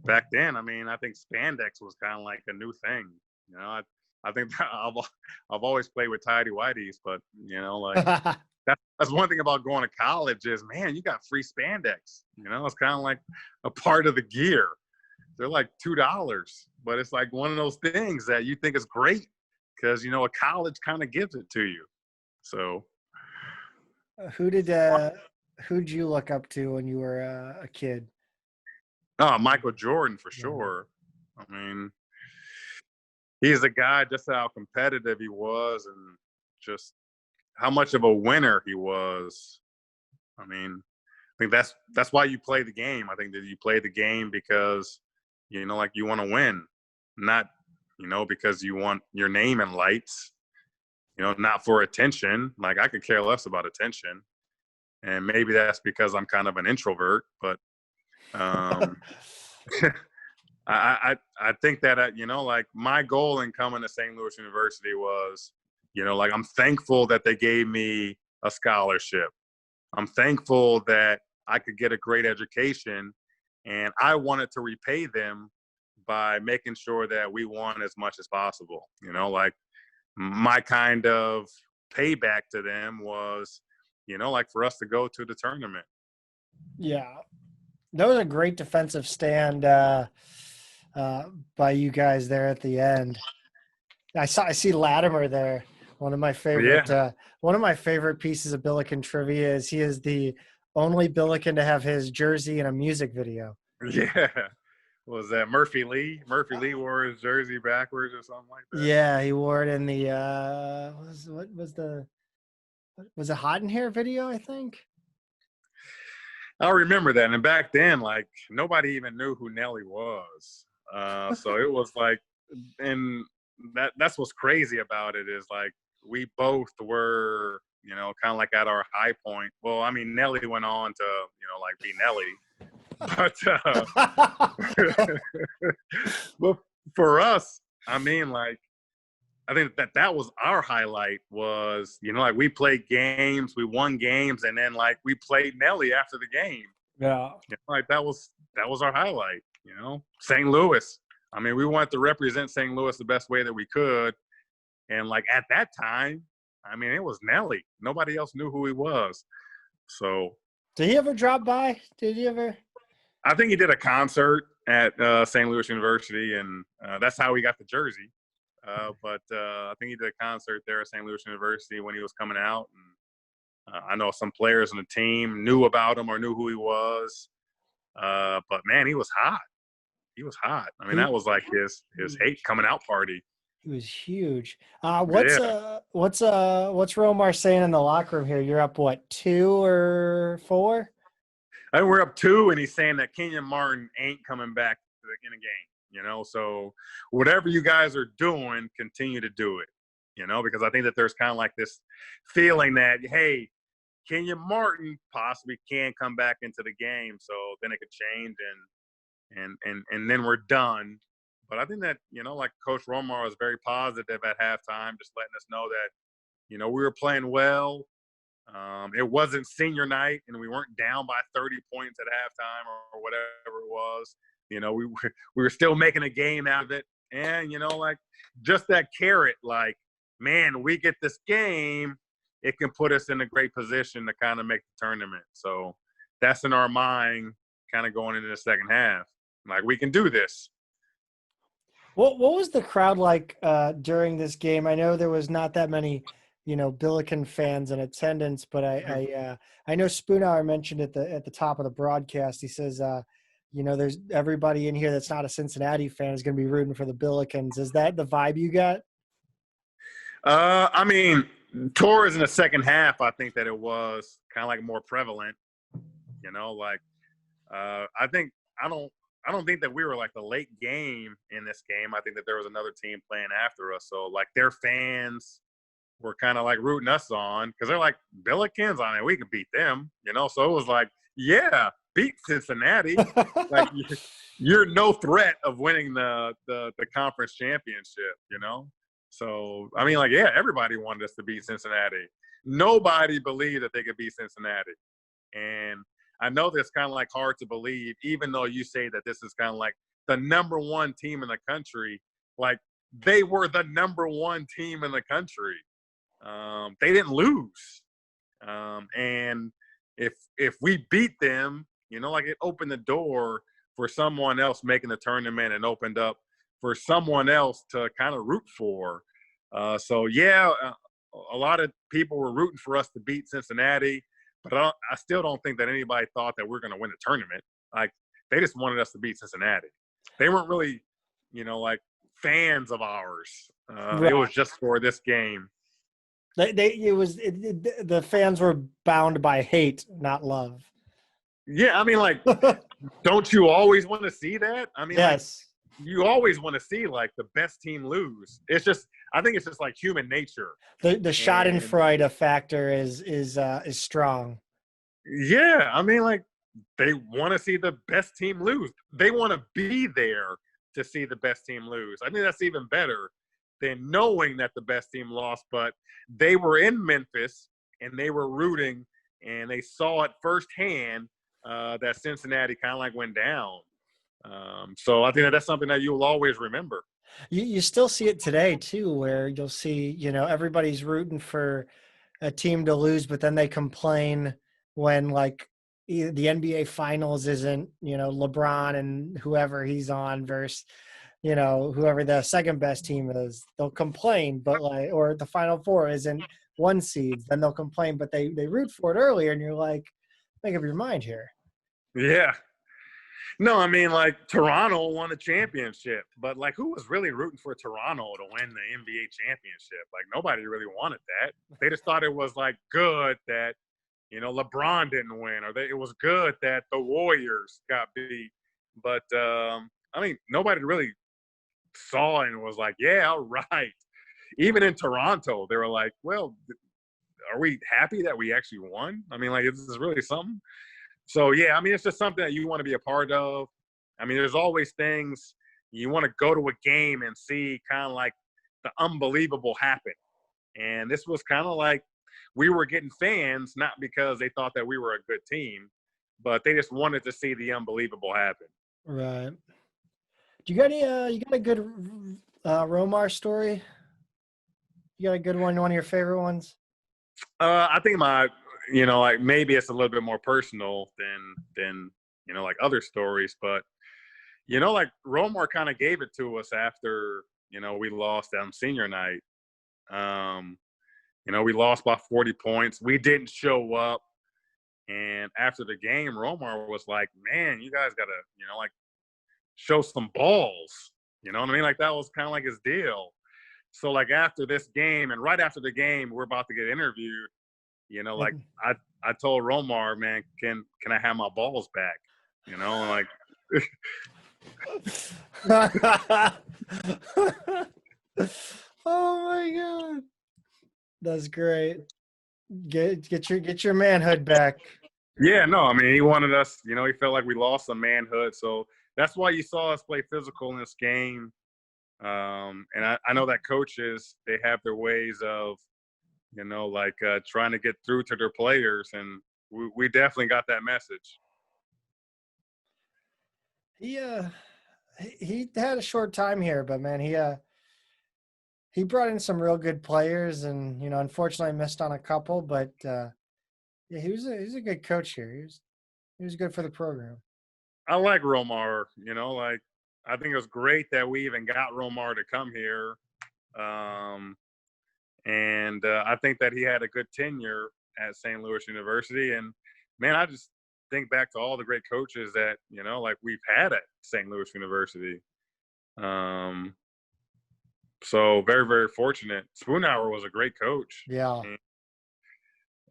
back then, I mean, I think spandex was kind of like a new thing. I think I've always played with tidy whities, but like that's one thing about going to college is, man, you got free spandex. It's kind of like a part of the gear. They're like $2, but it's like one of those things that you think is great because a college kind of gives it to you. So, who'd you look up to when you were a kid? oh, Michael Jordan for sure. I mean, he's a guy, just how competitive he was and just how much of a winner he was. I mean, I think that's why you play the game. I think that you play the game because like you want to win, not because you want your name in lights. Not for attention. Like I could care less about attention, and maybe that's because I'm kind of an introvert. But I think that like my goal in coming to St. Louis University was, like I'm thankful that they gave me a scholarship. I'm thankful that I could get a great education, and I wanted to repay them by making sure that we won as much as possible. Like my kind of payback to them was, like for us to go to the tournament. Yeah, that was a great defensive stand by you guys there at the end. I see Latimer there. One of my favorite pieces of Billiken trivia is he is the only Billiken to have his jersey in a music video. Yeah. Was that Murphy Lee? Murphy Lee wore his jersey backwards or something like that. Yeah, he wore it in the was it Hot in Here video, I think. I remember that. And back then, like nobody even knew who Nelly was. So it was like, and that's what's crazy about it is like we both were, kind of like at our high point. Well, I mean, Nelly went on to, like be Nelly. But well, for us, I mean, like, I think that was our highlight was, like we played games, we won games, and then like we played Nelly after the game. Yeah. Like that was our highlight, St. Louis. I mean, we wanted to represent St. Louis the best way that we could. And like at that time, I mean, it was Nelly. Nobody else knew who he was. So did he ever drop by? Did he ever? I think he did a concert at St. Louis University, and that's how he got the jersey. But I think he did a concert there at St. Louis University when he was coming out. And I know some players on the team knew about him or knew who he was. But, man, he was hot. He was hot. I mean, that was like his hate coming out party. He was huge. What's Romar saying in the locker room here? You're up, what, 2 or 4? I think we're up 2, and he's saying that Kenyon Martin ain't coming back in a game, So whatever you guys are doing, continue to do it, because I think that there's kind of like this feeling that, hey, Kenyon Martin possibly can come back into the game, so then it could change and then we're done. But I think that, like Coach Romar was very positive at halftime, just letting us know that, we were playing well. It wasn't senior night, and we weren't down by 30 points at halftime or whatever it was. We were still making a game out of it. And, like just that carrot, like, man, we get this game it can put us in a great position to kind of make the tournament. So that's in our mind kind of going into the second half. Like, we can do this. What was the crowd like during this game? I know there was not that many, Billiken fans in attendance, but I know Spoonhour mentioned at the top of the broadcast. He says, there's everybody in here that's not a Cincinnati fan is going to be rooting for the Billikens. Is that the vibe you got? I mean, towards in the second half, I think that it was kind of like more prevalent. I don't think that we were like the late game in this game. I think that there was another team playing after us. So like their fans were kind of like rooting us on because they're like, Billikens, I mean, we can beat them, So it was like, yeah, beat Cincinnati. Like you're no threat of winning the conference championship, So, I mean, like, yeah, everybody wanted us to beat Cincinnati. Nobody believed that they could beat Cincinnati. And I know that's kind of like hard to believe, even though you say that this is kind of like the number one team in the country. Like, they were the number one team in the country. They didn't lose. And if we beat them, like it opened the door for someone else making the tournament and opened up for someone else to kind of root for. So, yeah, a lot of people were rooting for us to beat Cincinnati. But I still don't think that anybody thought that we're going to win the tournament. Like, they just wanted us to beat Cincinnati. They weren't really, like fans of ours. Right. It was just for this game. The fans were bound by hate, not love. Yeah, I mean, like, don't you always want to see that? I mean, yes. Like, you always want to see like the best team lose. I think it's just like human nature. The Schadenfreude factor is strong. Yeah, I mean, like, they want to see the best team lose. They want to be there to see the best team lose. I think that's even better than knowing that the best team lost. But they were in Memphis and they were rooting and they saw it firsthand that Cincinnati kind of like went down. So I think that's something that you'll always remember. You still see it today too, where you'll see, everybody's rooting for a team to lose, but then they complain when like the NBA finals isn't, LeBron and whoever he's on versus, whoever the second best team is. They'll complain, but like, or the Final Four isn't one seeds, then they'll complain, but they root for it earlier, and you're like, make up your mind here. Yeah. No, I mean, like, Toronto won the championship, but, like, who was really rooting for Toronto to win the NBA championship? Like, nobody really wanted that. They just thought it was, like, good that, LeBron didn't win, or it was good that the Warriors got beat. But, I mean, nobody really saw and was like, yeah, all right. Even in Toronto, they were like, well, are we happy that we actually won? I mean, like, is this really something? So, yeah, I mean, it's just something that you want to be a part of. I mean, there's always things you want to go to a game and see kind of like the unbelievable happen. And this was kind of like we were getting fans, not because they thought that we were a good team, but they just wanted to see the unbelievable happen. Right. Do you got you got a good Romar story? You got a good one of your favorite ones? I think like maybe it's a little bit more personal than like other stories, but like Romar kind of gave it to us after we lost on senior night. We lost by 40 points. We didn't show up, and after the game, Romar was like, "Man, you guys gotta like show some balls." You know what I mean? Like that was kind of like his deal. So like after this game and right after the game, we're about to get interviewed. Like I told Romar, man, can I have my balls back? Like oh my God. That's great. Get your manhood back. yeah, no, I mean he wanted us, he felt like we lost some manhood. So that's why you saw us play physical in this game. And I know that coaches, they have their ways of trying to get through to their players, and we definitely got that message. He had a short time here, but man, he brought in some real good players, and unfortunately missed on a couple. But yeah, he's a good coach here. He was good for the program. I like Romar. Like I think it was great that we even got Romar to come here, um, and I think that he had a good tenure at St. Louis University. And man, I just think back to all the great coaches that like we've had at St. Louis University. Um, so very, very fortunate. Spoonhour was a great coach. Yeah.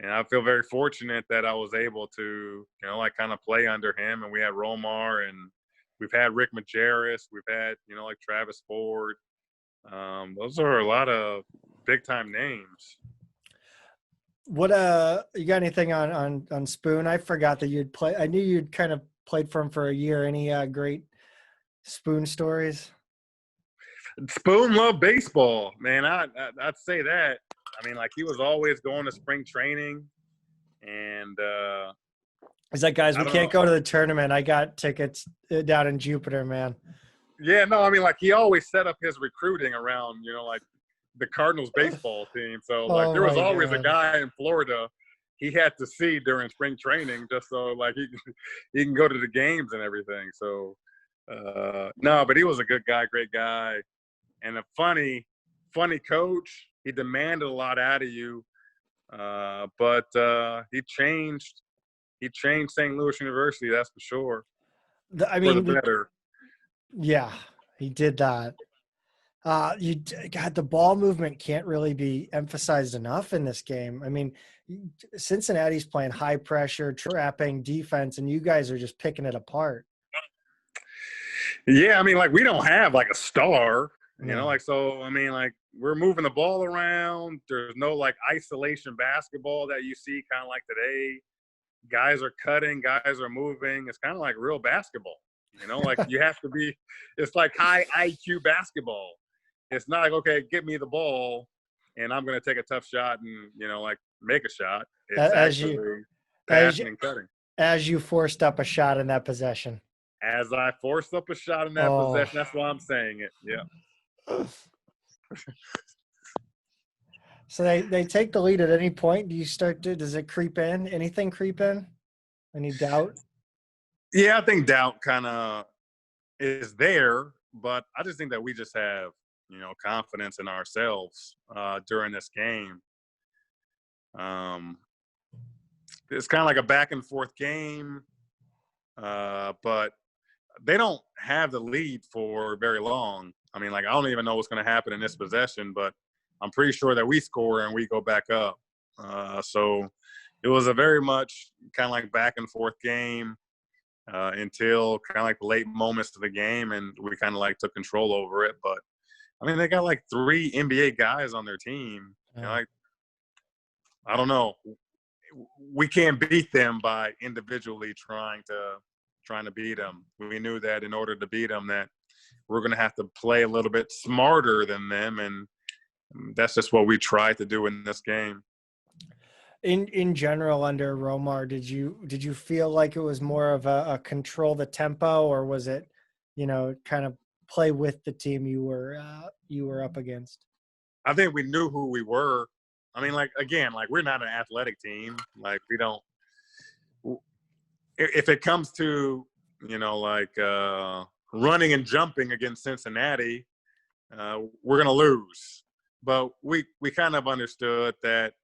And I feel very fortunate that I was able to, like kind of play under him. And we had Romar, and we've had Rick Majerus. We've had, like Travis Ford. Those are a lot of big time names. What you got anything on Spoon? I forgot that you'd play. I knew you'd kind of played for him for a year. Any great Spoon stories? Spoon loved baseball, man. I'd say that. I mean, like he was always going to spring training, and He's like, guys, we can't know. go to the tournament. I got tickets down in Jupiter, man. Yeah, no, I mean, like he always set up his recruiting around, like the Cardinals baseball team. So like Oh there was my always a God. guy in Florida he had to see during spring training just so like he can go to the games and everything. So no, but he was a good guy, great guy, and a funny coach. He demanded a lot out of you, but he changed St. Louis University, that's for sure, I for the mean, better. yeah, he did that. God, the ball movement can't really be emphasized enough in this game. I mean, Cincinnati's playing high pressure, trapping defense, and you guys are just picking it apart. Yeah, I mean, like we don't have like a star, No. like so. I mean, like we're moving the ball around. There's no like isolation basketball that you see kind of like today. Guys are cutting, guys are moving. It's kind of like real basketball, like you have to be. It's like high IQ basketball. It's not like okay, give me the ball, and I'm going to take a tough shot and like make a shot. It's as actually you as passing and cutting. as you forced up a shot in that possession. As I forced up a shot in that Oh. possession, that's why I'm saying it. Yeah. So they take the lead at any point. Does it creep in? Anything creep in? Any doubt? Yeah, I think doubt kind of is there, but I just think that we just have, confidence in ourselves during this game. It's kind of like a back and forth game, but they don't have the lead for very long. I mean, like I don't even know what's going to happen in this possession, but I'm pretty sure that we score and we go back up. So it was a very much kind of like back and forth game until kind of like the late moments of the game, and we kind of like took control over it. But I mean, they got like 3 NBA guys on their team. Like I don't know, we can't beat them by individually trying to beat them. We knew that in order to beat them, that we're going to have to play a little bit smarter than them, and that's just what we tried to do in this game. In general, under Romar, did you feel like it was more of a control the tempo, or was it, kind of play with the team you were up against? I think we knew who we were. I mean, like again, like we're not an athletic team. Like we don't. If it comes to like running and jumping against Cincinnati, we're gonna lose. But we kind of understood that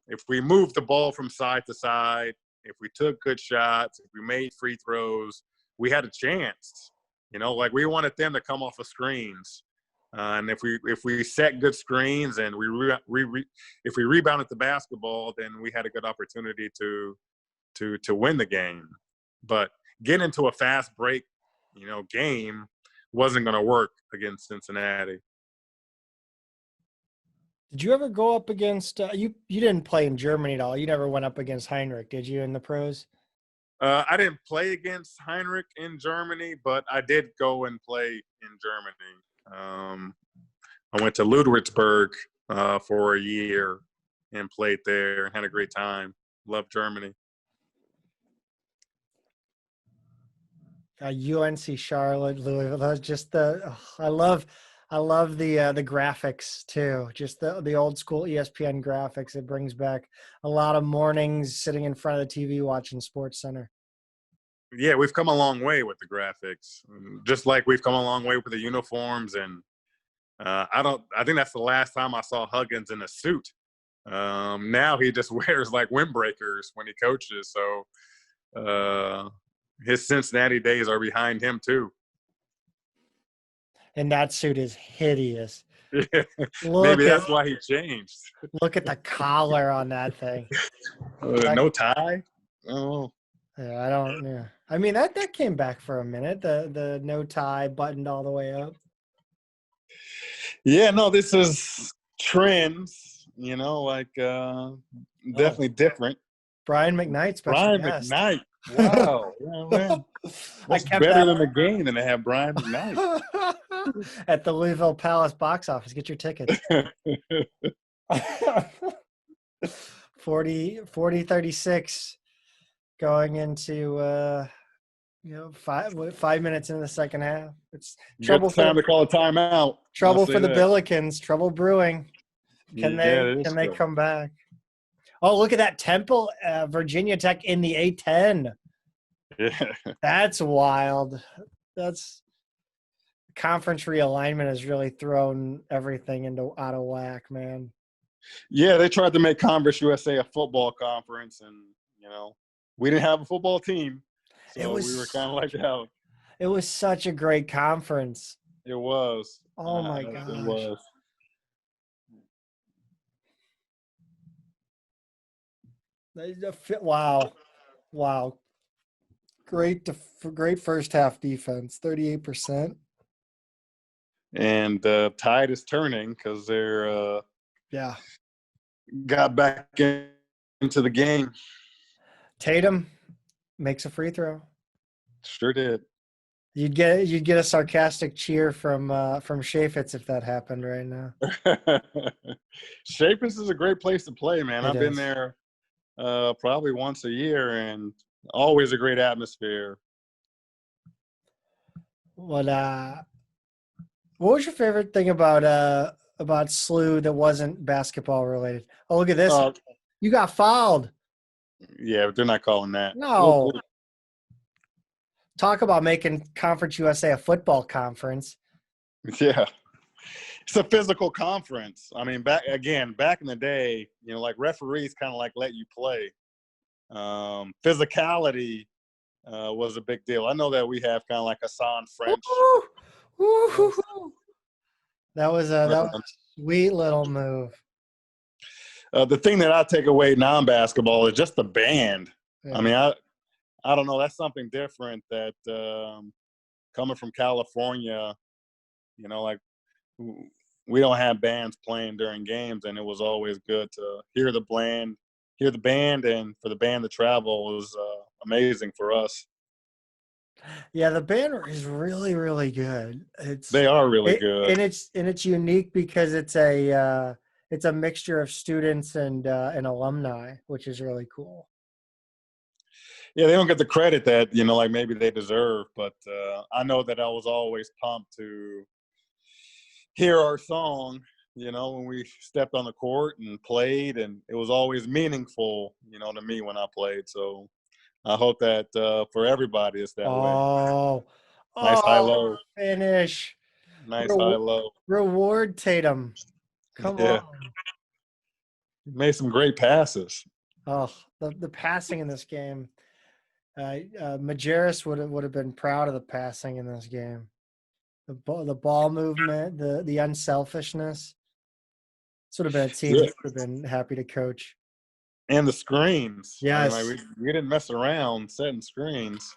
if we moved the ball from side to side, if we took good shots, if we made free throws, we had a chance. Like we wanted them to come off of screens, and if we set good screens and if we rebounded the basketball, then we had a good opportunity to win the game. But getting into a fast break, game wasn't going to work against Cincinnati. Did you ever go up against you? You didn't play in Germany at all. You never went up against Heinrich, did you, in the pros? I didn't play against Heinrich in Germany, but I did go and play in Germany. I went to Ludwigsburg for a year and played there and had a great time. Loved Germany. UNC Charlotte, Louisville. That's just I love the graphics too. Just the old school ESPN graphics. It brings back a lot of mornings sitting in front of the TV watching Sports Center. Yeah, we've come a long way with the graphics, just like we've come a long way with the uniforms. And I think that's the last time I saw Huggins in a suit. Now he just wears like windbreakers when he coaches. So his Cincinnati days are behind him too. And that suit is hideous. Maybe that's why he changed. Look at the collar on that thing. No tie. Oh. Yeah, I don't. Yeah, I mean that came back for a minute. The no tie buttoned all the way up. Yeah, no, this is trends. Like definitely different. Brian McKnight, special Brian guest. McKnight. Wow, yeah, man. What's better than the game than to have Brian McKnight at the Louisville Palace box office? Get your tickets. 40-36 going into 5 minutes into the second half. It's trouble. Good time to call a timeout. Trouble for the Billikens. Trouble brewing. Can they come back? Oh, look at that Temple, Virginia Tech in the A-10. Yeah, that's wild. That's conference realignment has really thrown everything out of whack, man. Yeah, they tried to make Conference USA a football conference, and we didn't have a football team, so we were kind of like out. It was such a great conference. It was. Oh my gosh. It was. Wow. Great first half defense, 38%. And tide is turning because they're got back into the game. Tatum makes a free throw. Sure did. You'd get a sarcastic cheer from Chaffetz if that happened right now. Chaffetz is a great place to play, man. I've been there probably once a year, and always a great atmosphere. What was your favorite thing about SLU that wasn't basketball related? Oh, look at this! You got fouled. Yeah, but they're not calling that. No. Talk about making Conference USA a football conference. Yeah. It's a physical conference. I mean, back in the day, like referees kind of like let you play. Physicality was a big deal. I know that we have kind of like Hassan French. Woo. That was a sweet little move. The thing that I take away non-basketball is just the band. Yeah. I mean, I don't know. That's something different that coming from California, like we don't have bands playing during games, and it was always good to hear the band, and for the band to travel was amazing for us. Yeah, the band is really, really good. They are really good, and it's unique because it's a mixture of students and alumni, which is really cool. Yeah, they don't get the credit that like maybe they deserve, but I know that I was always pumped to hear our song. When we stepped on the court and played, and it was always meaningful, to me when I played. So I hope that for everybody it's that way. Nice high-low. Finish. Nice high-low. Reward Tatum. Come on. He made some great passes. Oh, the passing in this game. Majerus would have been proud of the passing in this game. The ball movement, the unselfishness. This would have been a team that would have been happy to coach. And the screens. Yes. I mean, we didn't mess around setting screens.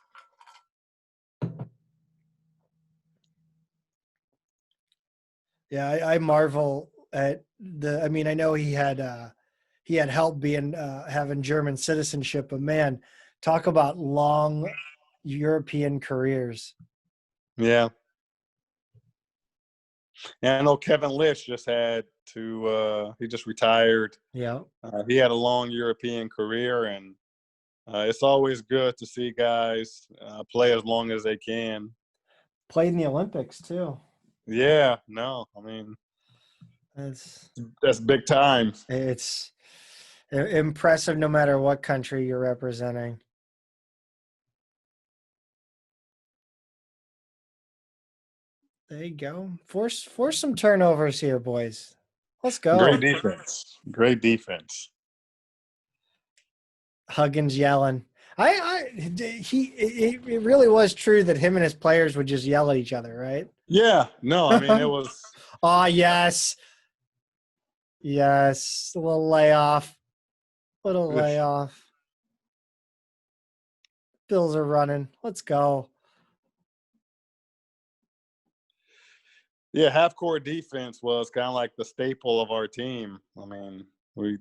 Yeah, I marvel at I mean, I know he had help being having German citizenship, but man, talk about long European careers. Yeah. And I know Kevin Lish just had to he just retired. Yeah. He had a long European career, and it's always good to see guys play as long as they can. Played in the Olympics too. Yeah, no, I mean It's that's big time. it's impressive no matter what country you're representing. There you go. Force some turnovers here, boys. Let's Great go. defense. Great defense. Huggins yelling. It really was true that him and his players would just yell at each other, right? Yeah, no, I mean it was. Oh, yes. Yes. A little layoff. Little layoff. Bills are running. Let's go. Yeah, half court defense was kind of like the staple of our team. I mean, we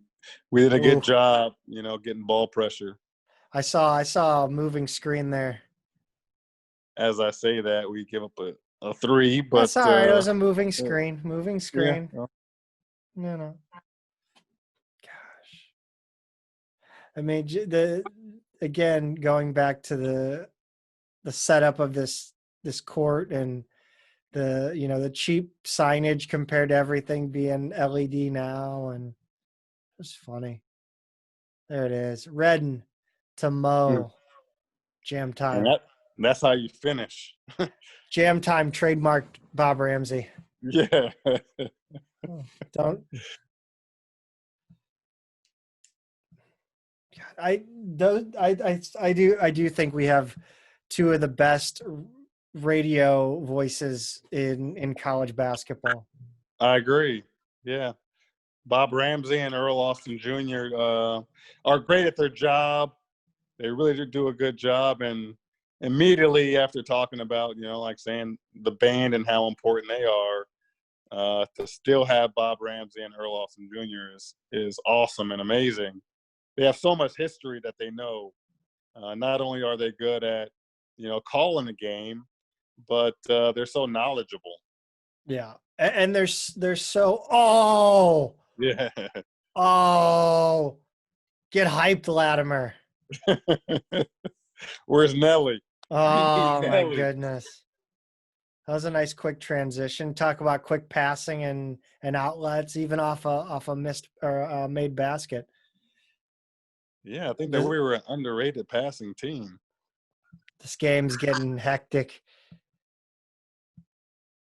did a Ooh. good job, getting ball pressure. I saw a moving screen there. As I say that, we give up a three, but That's all right. It was a moving screen. Moving yeah. screen. No. Gosh. I mean, again, going back to the setup of this court and the cheap signage compared to everything being LED now, and it's funny. There it is. Redden to Mo. Jam And time. that's how you finish. Jam time trademarked Bob Ramsey. Yeah. Don't. God, I do think we have two of the best radio voices in college basketball. I agree. Yeah. Bob Ramsey and Earl Austin Jr. Are great at their job. They really do a good job. And immediately after talking about, like saying the band and how important they are, to still have Bob Ramsey and Earl Austin Jr. is awesome and amazing. They have so much history that they know. Not only are they good at, calling a game, but they're so knowledgeable. Yeah, and they're so Yeah. get hyped, Latimer. Where's Nelly? Oh my Nelly. goodness, that was a nice quick transition. Talk about quick passing and outlets, even off a missed or a made basket. Yeah, I think that we were an underrated passing team. This game's getting hectic.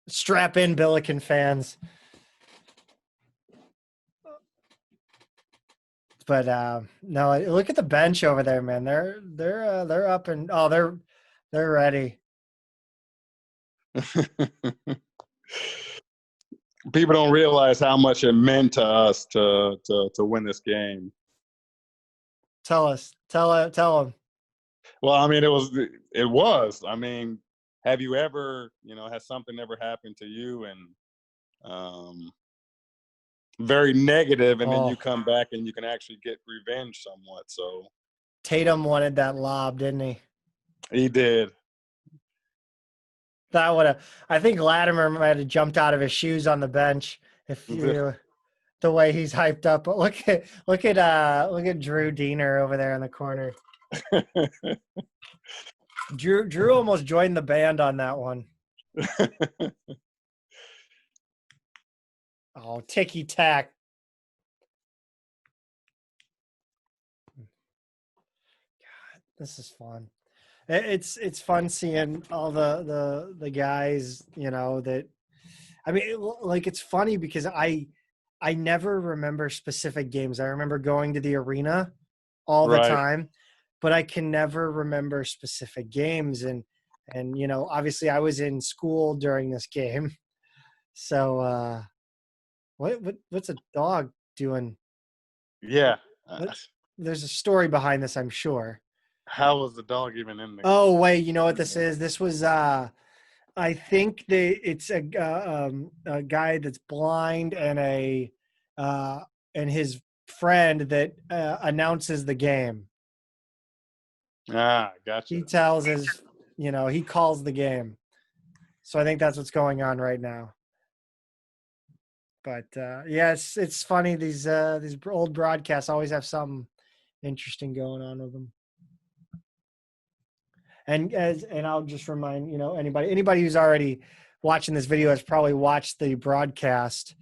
Strap in, Billiken fans. But no, look at the bench over there, man. They're up and they're ready. People don't realize how much it meant to us to win this game. Tell them. Well, I mean, it was. I mean, have you ever, has something ever happened to you and very negative, and then you come back and you can actually get revenge somewhat? So Tatum wanted that lob, didn't he? He did. That would have. I think Latimer might have jumped out of his shoes on the bench if the way he's hyped up. But look at Drew Diener over there in the corner. Drew almost joined the band on that one. Oh, ticky tack. God, this is fun. It's fun seeing all the guys, that. I mean, it's funny because I never remember specific games. I remember going to the arena all the time, but I can never remember specific games. And obviously I was in school during this game. So what's a dog doing? Yeah. There's a story behind this, I'm sure. How was the dog even in there? Oh, wait, you know what this is? This was I think it's a guy that's blind and his friend that announces the game. Ah, gotcha. He tells he calls the game. So I think that's what's going on right now. But yeah, it's funny. These old broadcasts always have something interesting going on with them. And I'll just remind anybody who's already watching this video has probably watched the broadcast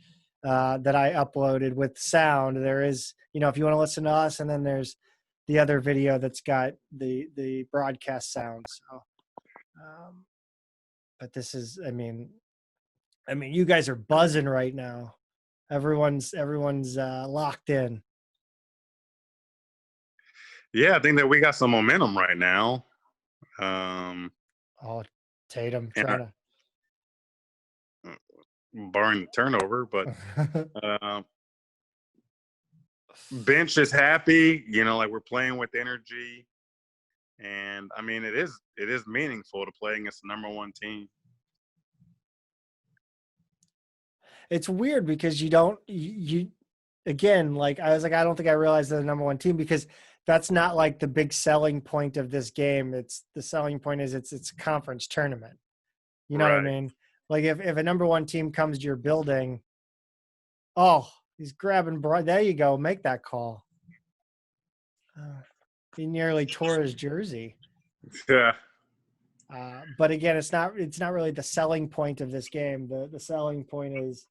that I uploaded with sound. There is, if you want to listen to us, and then there's the other video that's got the broadcast sound. So, but this is, I mean, you guys are buzzing right now. Everyone's locked in. Yeah, I think that we got some momentum right now. Tatum trying to barring the turnover, but bench is happy. Like we're playing with energy, and I mean it is meaningful to play against the number one team. It's weird because again, like I was like, I don't think I realized they're the number one team, because that's not like the big selling point of this game. It's the selling point is it's a conference tournament. You know what I mean? Like if a number one team comes to your building, he's grabbing there you go, make that call. He nearly tore his jersey. Yeah. But again, it's not really the selling point of this game. The selling point is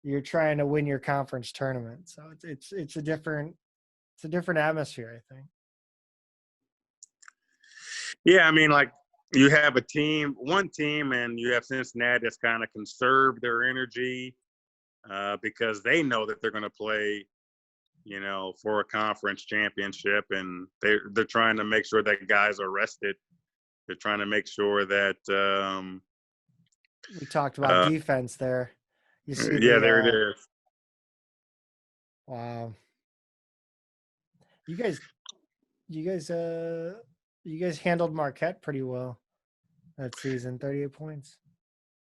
you're trying to win your conference tournament. So it's a different atmosphere, I think. Yeah, I mean, like you have one team, and you have Cincinnati that's kind of conserved their energy because they know that they're going to play, for a conference championship, and they're trying to make sure that guys are rested. They're trying to make sure that we talked about defense there. You see, there it is. Wow. You guys handled Marquette pretty well that season, 38 points.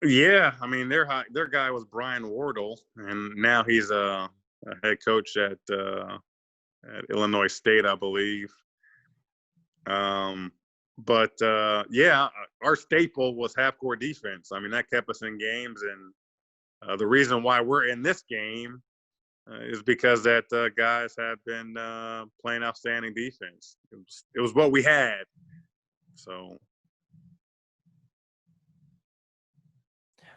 Yeah, I mean their guy was Brian Wardle, and now he's a head coach at Illinois State, I believe. But our staple was half-court defense. I mean, that kept us in games, and the reason why we're in this game is because that guys have been playing outstanding defense. It was what we had. So.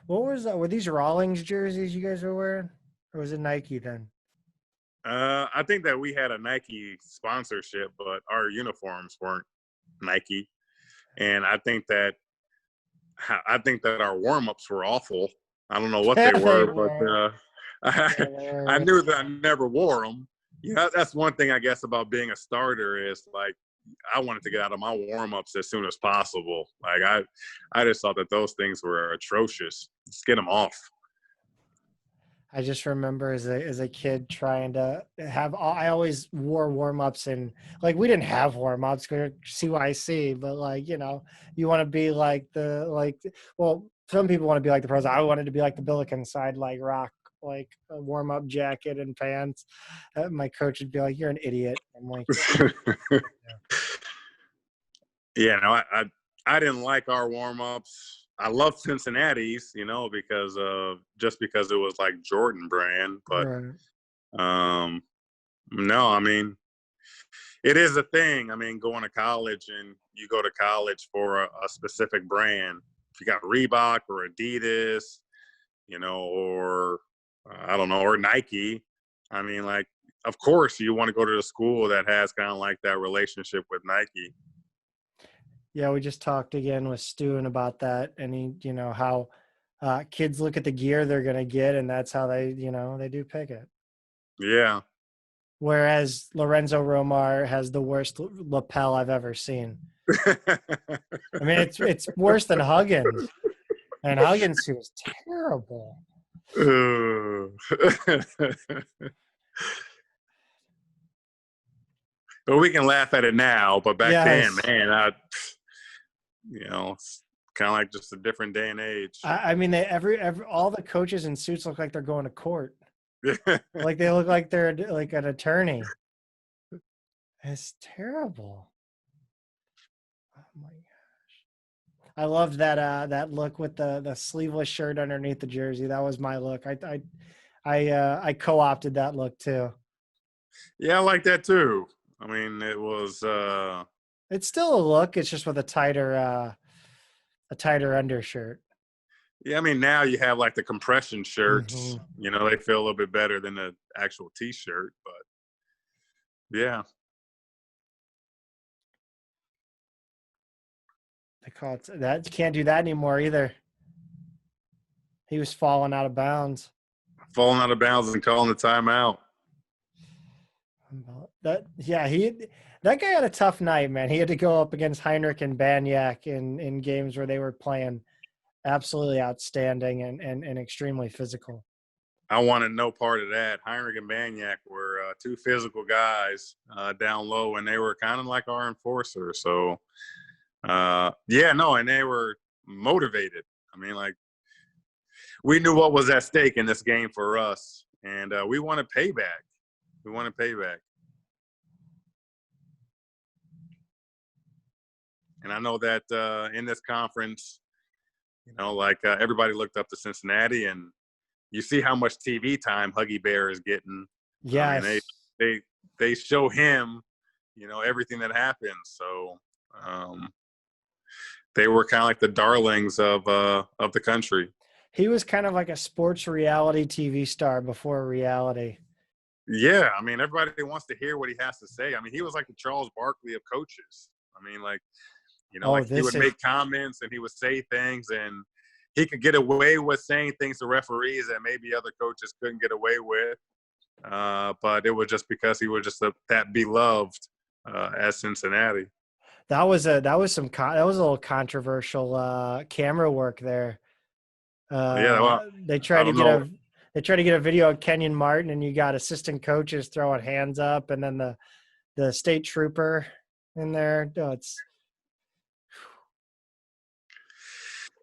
What was that? Were these Rawlings jerseys you guys were wearing, or was it Nike then? I think that we had a Nike sponsorship, but our uniforms weren't Nike, and I think that our warm-ups were awful. I don't know what they were, but I knew that I never wore them. That's one thing I guess about being a starter is like I wanted to get out of my warm-ups as soon as possible. Like I just thought that those things were atrocious. Just get them off. I just remember as a kid trying to have. I always wore warm-ups, and like we didn't have warm-ups because CYC, but like you want to be like some people want to be like the pros. I wanted to be like the Billiken side, like rock like a warm-up jacket and pants. My coach would be like, "You're an idiot." I'm like, yeah, no, I didn't like our warm-ups. I love Cincinnati's, because it was like Jordan brand, but no, I mean, it is a thing. I mean, going to college, and you go to college for a specific brand. If you got Reebok or Adidas, or I don't know, or Nike. I mean, like, of course you want to go to the school that has kind of like that relationship with Nike. Yeah, we just talked again with Stu about that, and he, how kids look at the gear they're going to get, and that's how they do pick it. Yeah. Whereas Lorenzo Romar has the worst lapel I've ever seen. I mean, it's worse than Huggins, and Huggins was terrible. But we can laugh at it now, but back then, man, it's kind of like just a different day and age. I mean, all the coaches in suits look like they're going to court. Like they look like they're like an attorney. It's terrible. Oh my gosh! I loved that look with the sleeveless shirt underneath the jersey. That was my look. I co-opted that look too. Yeah, I like that too. I mean, it was. It's still a look. It's just with a tighter undershirt. Yeah, I mean, now you have like the compression shirts. Mm-hmm. You know, they feel a little bit better than the actual T-shirt. But yeah, They call it that. You can't do that anymore either. He was falling out of bounds. falling out of bounds and calling the timeout. That guy had a tough night, man. He had to go up against Heinrich and Banyak in games where they were playing absolutely outstanding and extremely physical. I wanted no part of that. Heinrich and Banyak were two physical guys down low, and they were kind of like our enforcers. So, and they were motivated. I mean, like, we knew what was at stake in this game for us, and we wanted payback. We wanted payback. And I know that in this conference, everybody looked up to Cincinnati, and you see how much TV time Huggy Bear is getting. Yes. I mean, they show him, everything that happens. So they were kind of like the darlings of the country. He was kind of like a sports reality TV star before reality. Yeah, I mean, everybody wants to hear what he has to say. I mean, he was like the Charles Barkley of coaches. I mean, he would make comments and he would say things, and he could get away with saying things to referees that maybe other coaches couldn't get away with. But it was just because he was just that beloved at Cincinnati. That was a little controversial camera work there. They tried to get a video of Kenyon Martin, and you got assistant coaches throwing hands up, and then the state trooper in there.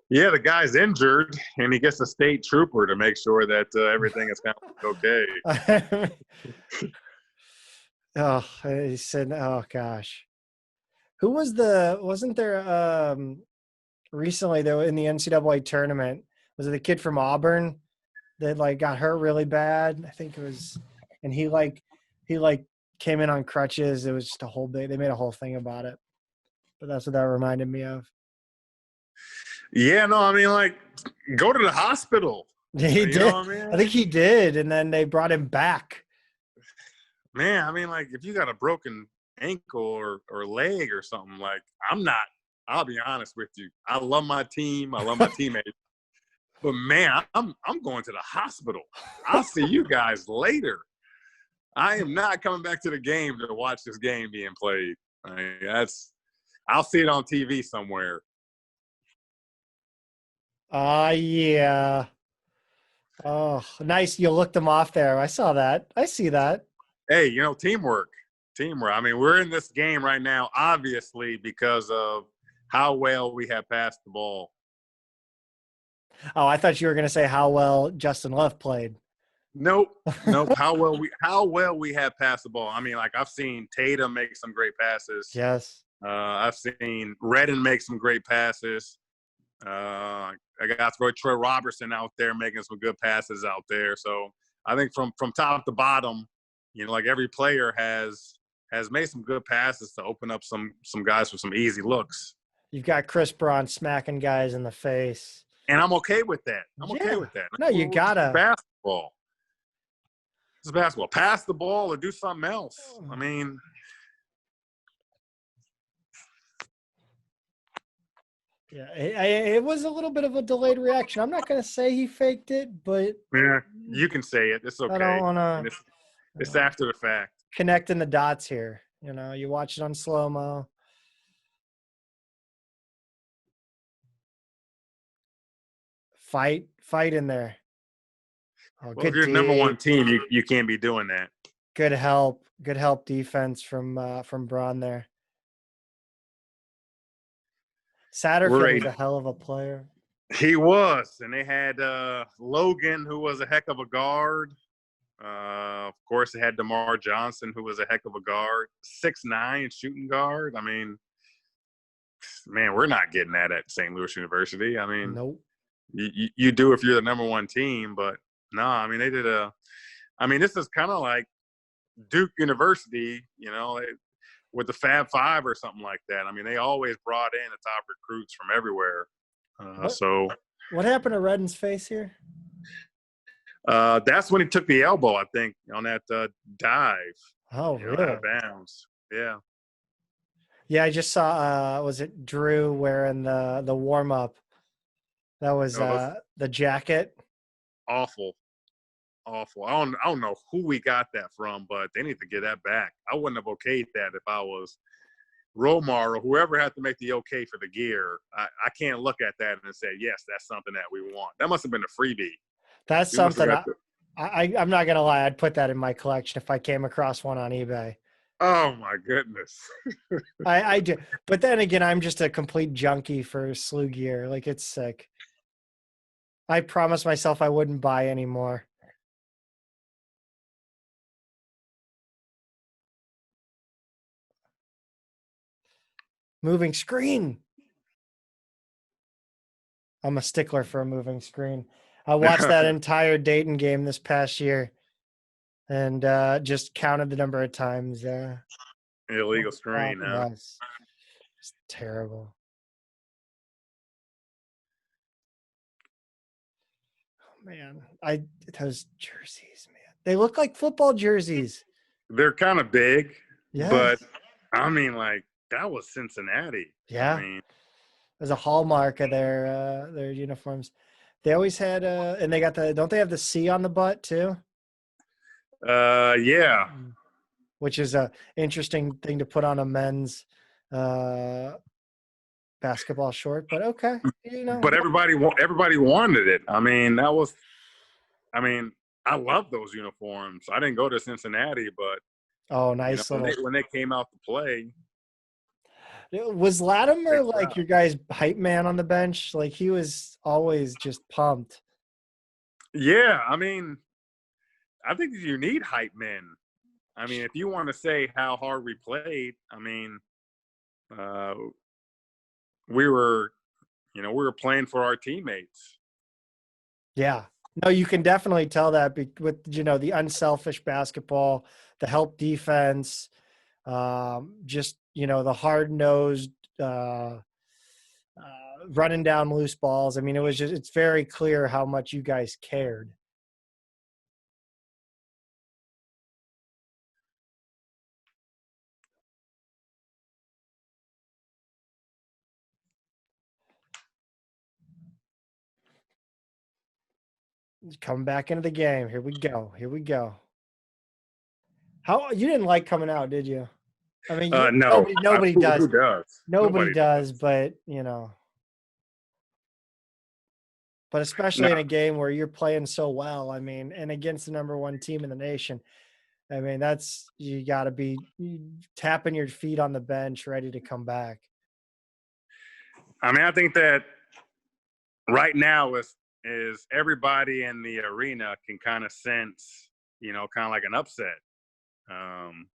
Yeah, the guy's injured, and he gets a state trooper to make sure that everything is kind of okay. He said, "Oh gosh, who wasn't there recently though in the NCAA tournament? Was it the kid from Auburn that got hurt really bad? I think it was, and he came in on crutches. It was just they made a whole thing about it, but that's what that reminded me of." Yeah, no, I mean, go to the hospital. He did. Know what I mean? I think he did, and then they brought him back. Man, I mean, if you got a broken ankle or leg or something, I'll be honest with you. I love my team. I love my teammates. But, man, I'm going to the hospital. I'll see you guys later. I am not coming back to the game to watch this game being played. I'll see it on TV somewhere. Yeah. Oh, nice. You looked them off there. I saw that. I see that. Hey, teamwork. Teamwork. I mean, we're in this game right now, obviously, because of how well we have passed the ball. Oh, I thought you were going to say how well Justin Love played. Nope. How well we have passed the ball. I mean, I've seen Tatum make some great passes. Yes. I've seen Redden make some great passes. I got Troy Robertson out there making some good passes out there. So I think from top to bottom, every player has made some good passes to open up some guys for some easy looks. You've got Chris Braun smacking guys in the face. And I'm okay with that. Okay with that. No, you gotta. Basketball. It's basketball. Pass the ball or do something else. I mean. Yeah, it was a little bit of a delayed reaction. I'm not going to say he faked it, but yeah, you can say it. It's okay. I don't want to. It's after the fact. Connecting the dots here. You watch it on slow-mo. Fight in there. Oh, well, if you're number one team, you can't be doing that. Good help defense from Braun there. Satterfield was a hell of a player. He was, and they had Logan, who was a heck of a guard. Of course, they had DeMar Johnson, who was a heck of a guard. 6'9" shooting guard. I mean, man, we're not getting that at St. Louis University. I mean, nope. You do if you're the number one team, but no, I mean, they did this is kind of like Duke University, with the Fab Five or something like that. I mean, they always brought in the top recruits from everywhere. So What happened to Redden's face here? That's when he took the elbow, I think, on that dive. Oh, Out of really? bounds. Yeah. Yeah, I just saw. Was it Drew wearing the warm up? That was No, that's the jacket. awful. Awful. I don't know who we got that from, but they need to get that back. I wouldn't have okayed that if I was Romar or whoever had to make the okay for the gear. I can't look at that and say, yes, that's something that we want. That must have been a freebie. That's We must have something got the, I'm not gonna lie. I'd put that in my collection if I came across one on eBay. oh my goodness. I do, but then again, I'm just a complete junkie for SLU gear. Like it's sick. I promised myself I wouldn't buy anymore. Moving screen. I'm a stickler for a moving screen. I watched that entire Dayton game this past year and just counted the number of times. Illegal screen, huh? Yes. It's terrible. Oh, man. Those jerseys, man. They look like football jerseys. They're kind of big, but Yes. I mean, like, that was Cincinnati. I Yeah. mean, There's a hallmark of their uniforms. They always had and they got don't they have the C on the butt too? yeah. Which is a interesting thing to put on a men's uh basketball short, but okay, But everybody wanted it. I mean, I love those uniforms. I didn't go to Cincinnati, but Oh, nice when little. they came out to play, Was big Latimer like crowd. your guys' hype man on the bench? Like he was always just pumped. Yeah, I mean, I think you need hype men. I mean, if you want to say how hard we played, I mean, uh, we were, we were playing for our teammates. Yeah. No, you can definitely tell that with the unselfish basketball, the help defense, just the hard nosed running down loose balls. I mean, it's very clear how much you guys cared. Coming back into the game. Here we go. Here we go. How you didn't like coming out, did you? I mean, No, nobody who does. does? Nobody Nobody does, does. but but No, especially in a game where you're playing so well, I mean, and against the number one team in the nation, I mean, you got to be tapping your feet on the bench, ready to come back. I mean, I think that right now is everybody in the arena can kind of sense, kind of like an upset. Um,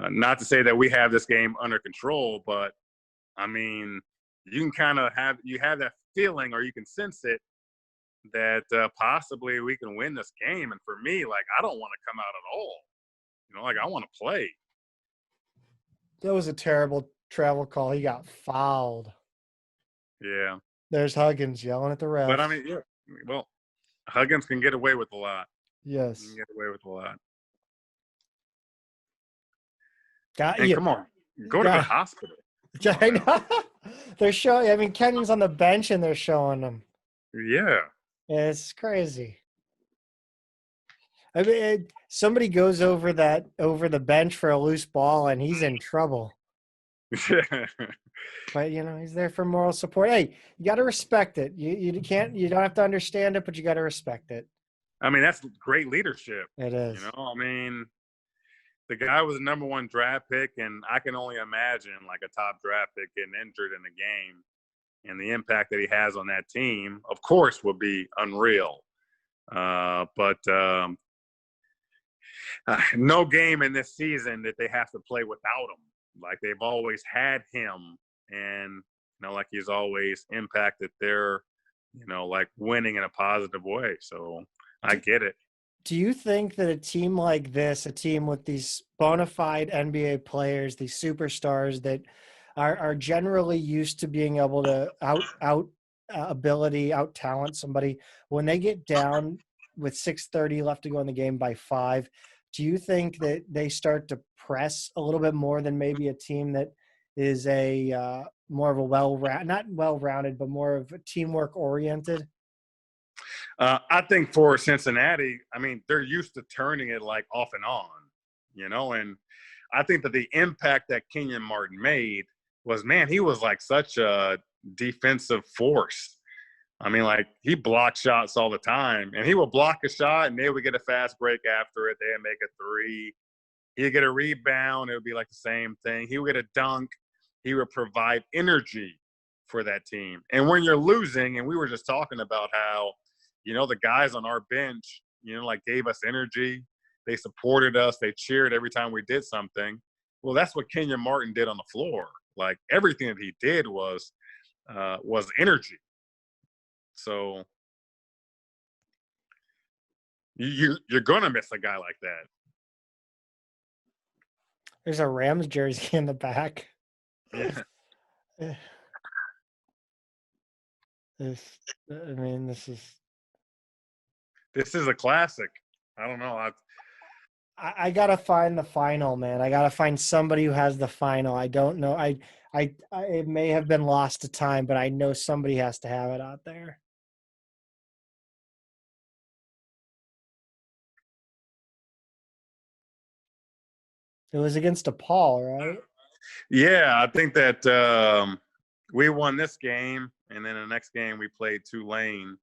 not to say that we have this game under control, but I mean, you can kind of have that feeling, or you can sense it that possibly we can win this game. And for me, like, I don't want to come out at all. Like, I want to play. That was a terrible travel call. He got fouled. Yeah. There's Huggins yelling at the But I refs. mean, yeah. Well, Huggins can get away with a lot. He can Yes. get away with a lot. Got And you. come on, go to the Got. hospital. Come I on now. know. They're showing. I mean, Kenyon's on the bench and they're showing him. Yeah. It's crazy. I mean, somebody goes over the bench for a loose ball and he's in trouble. But he's there for moral support. Hey, you got to respect it. You don't have to understand it, but you got to respect it. I mean, that's great leadership. It is. I mean, the guy was a number one draft pick, and I can only imagine like a top draft pick getting injured in a game, and the impact that he has on that team, of course, would be unreal. But no game in this season that they have to play without him. Like, they've always had him, and like, he's always impacted their, like, winning in a positive way. So I get it. Do you think that a team like this, a team with these bona fide NBA players, these superstars that are generally used to being able to ability, out talent somebody when they get down with 6:30 left to go in the game by 5. Do you think that they start to press a little bit more than maybe a team that is a more of a not well-rounded, but more of a teamwork oriented? I think for Cincinnati, I mean, they're used to turning it like off and on, and I think that the impact that Kenyon Martin made was, man, he was like such a defensive force. I mean, like, he blocked shots all the time, and he would block a shot, and they would get a fast break after it. They'd make a three. He'd get a rebound. It would be like the same thing. He would get a dunk. He would provide energy for that team. And when you're losing, and we were just talking about how, the guys on our bench, like, gave us energy. They supported us. They cheered every time we did something. Well, that's what Kenyon Martin did on the floor. Like, everything that he did was energy. So you're gonna miss a guy like that. There's a Rams jersey in the back. Yeah. This is a classic. I don't know. I gotta find the final, man. I gotta find somebody who has the final. I don't know. It may have been lost to time, but I know somebody has to have it out there. It was against DePaul, right? Yeah, I think that we won this game, and then the next game we played Tulane.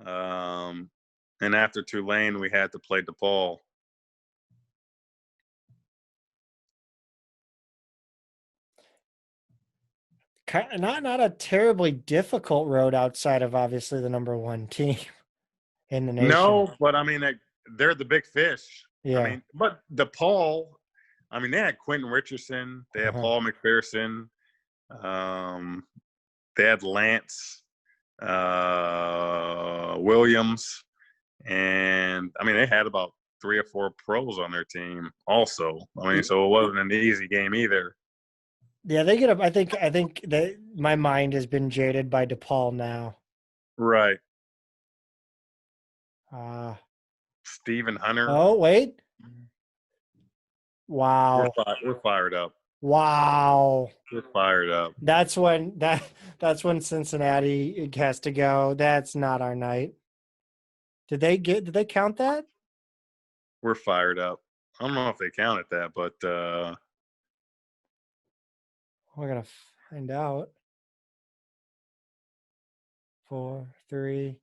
And after Tulane, we had to play DePaul. Not a terribly difficult road outside of obviously the number one team in the nation. No, but I mean, they're the big fish. Yeah. I mean, but DePaul, I mean, they had Quentin Richardson, they had Paul McPherson, they had Lance Williams, and I mean, they had about 3 or 4 pros on their team also. I mean, so it wasn't an easy game either. Yeah, they get. I think that my mind has been jaded by DePaul now. Right. Stephen Hunter. Oh wait! Wow. We're fired up. Wow. We're fired up. That's when Cincinnati has to go. That's not our night. Did they count that? We're fired up. I don't know if they counted that, but we're gonna find out. 4, 3.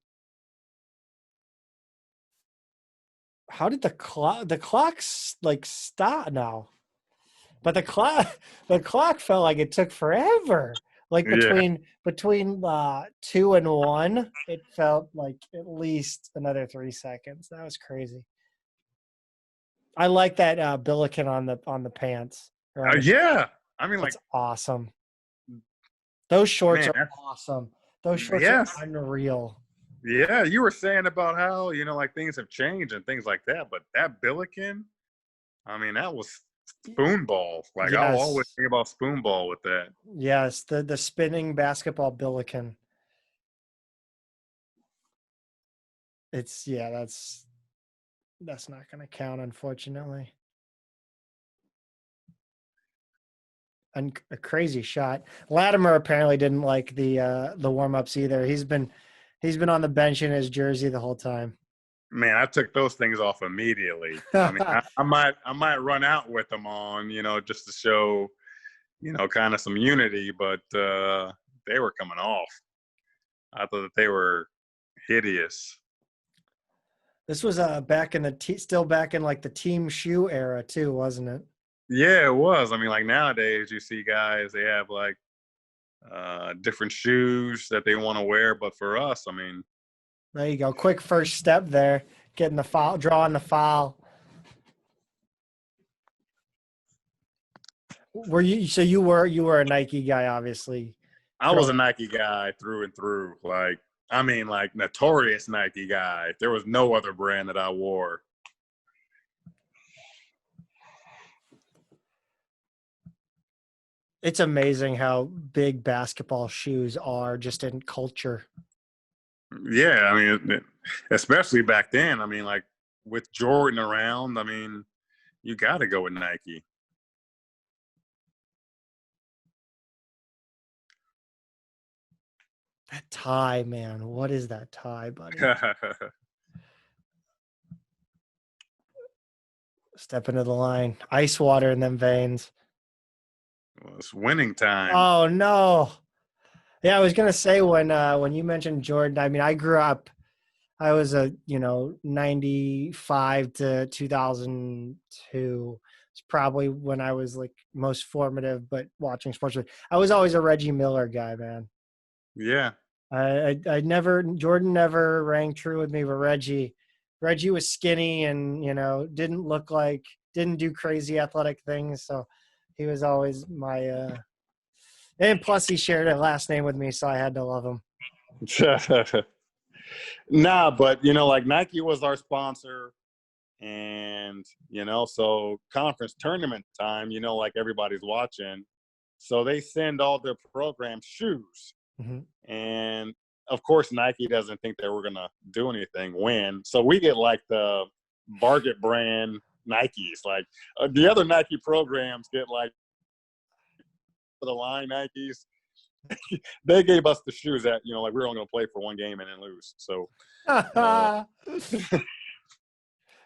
How did the clock's like stop now? But the clock felt like it took forever. Like between 2 and 1, it felt like at least another 3 seconds. That was crazy. I like that Billiken on the pants. Yeah, I mean, that's awesome. Those shorts are awesome. Those shorts are unreal. Yeah, you were saying about how, like, things have changed and things like that, but that Billiken, I mean, that was spoonball. Like, yes. I'll always think about spoonball with that. Yes, the spinning basketball Billiken. It's that's not going to count, unfortunately. And a crazy shot. Latimer apparently didn't like the warm-ups either. He's been on the bench in his jersey the whole time. Man, I took those things off immediately. I mean, I might run out with them on, just to show, kind of some unity, but they were coming off. I thought that they were hideous. This was back in still back in like the team shoe era too, wasn't it? Yeah, it was. I mean, like, nowadays you see guys, they have like different shoes that they want to wear, but for us, I mean, there you go. Quick first step there, getting the foul, drawing the foul. Were you? So you were a Nike guy, obviously. I was a Nike guy through and through. Like, I mean, like, notorious Nike guy. There was no other brand that I wore. It's amazing how big basketball shoes are just in culture. Yeah, I mean, especially back then. I mean, like with Jordan around, I mean, you got to go with Nike. That tie, man. What is that tie, buddy? Step into the line. Ice water in them veins. Well, it's winning time. Oh no. Yeah, I was gonna say when you mentioned Jordan, I mean I grew up, I was a 95 to 2002. It's probably when I was like most formative, but watching sports. I was always a Reggie Miller guy, man. Yeah. I never Jordan never rang true with me, but Reggie was skinny and didn't do crazy athletic things, so he was always my and plus he shared a last name with me, so I had to love him. Nah, but like Nike was our sponsor, and so conference tournament time, like everybody's watching, so they send all their program shoes. Mm-hmm. And of course, Nike doesn't think that we're gonna do anything. Win, so we get like the Barget brand Nikes. Like the other Nike programs get like the line Nikes. They gave us the shoes that like we were only gonna play for one game and then lose. So,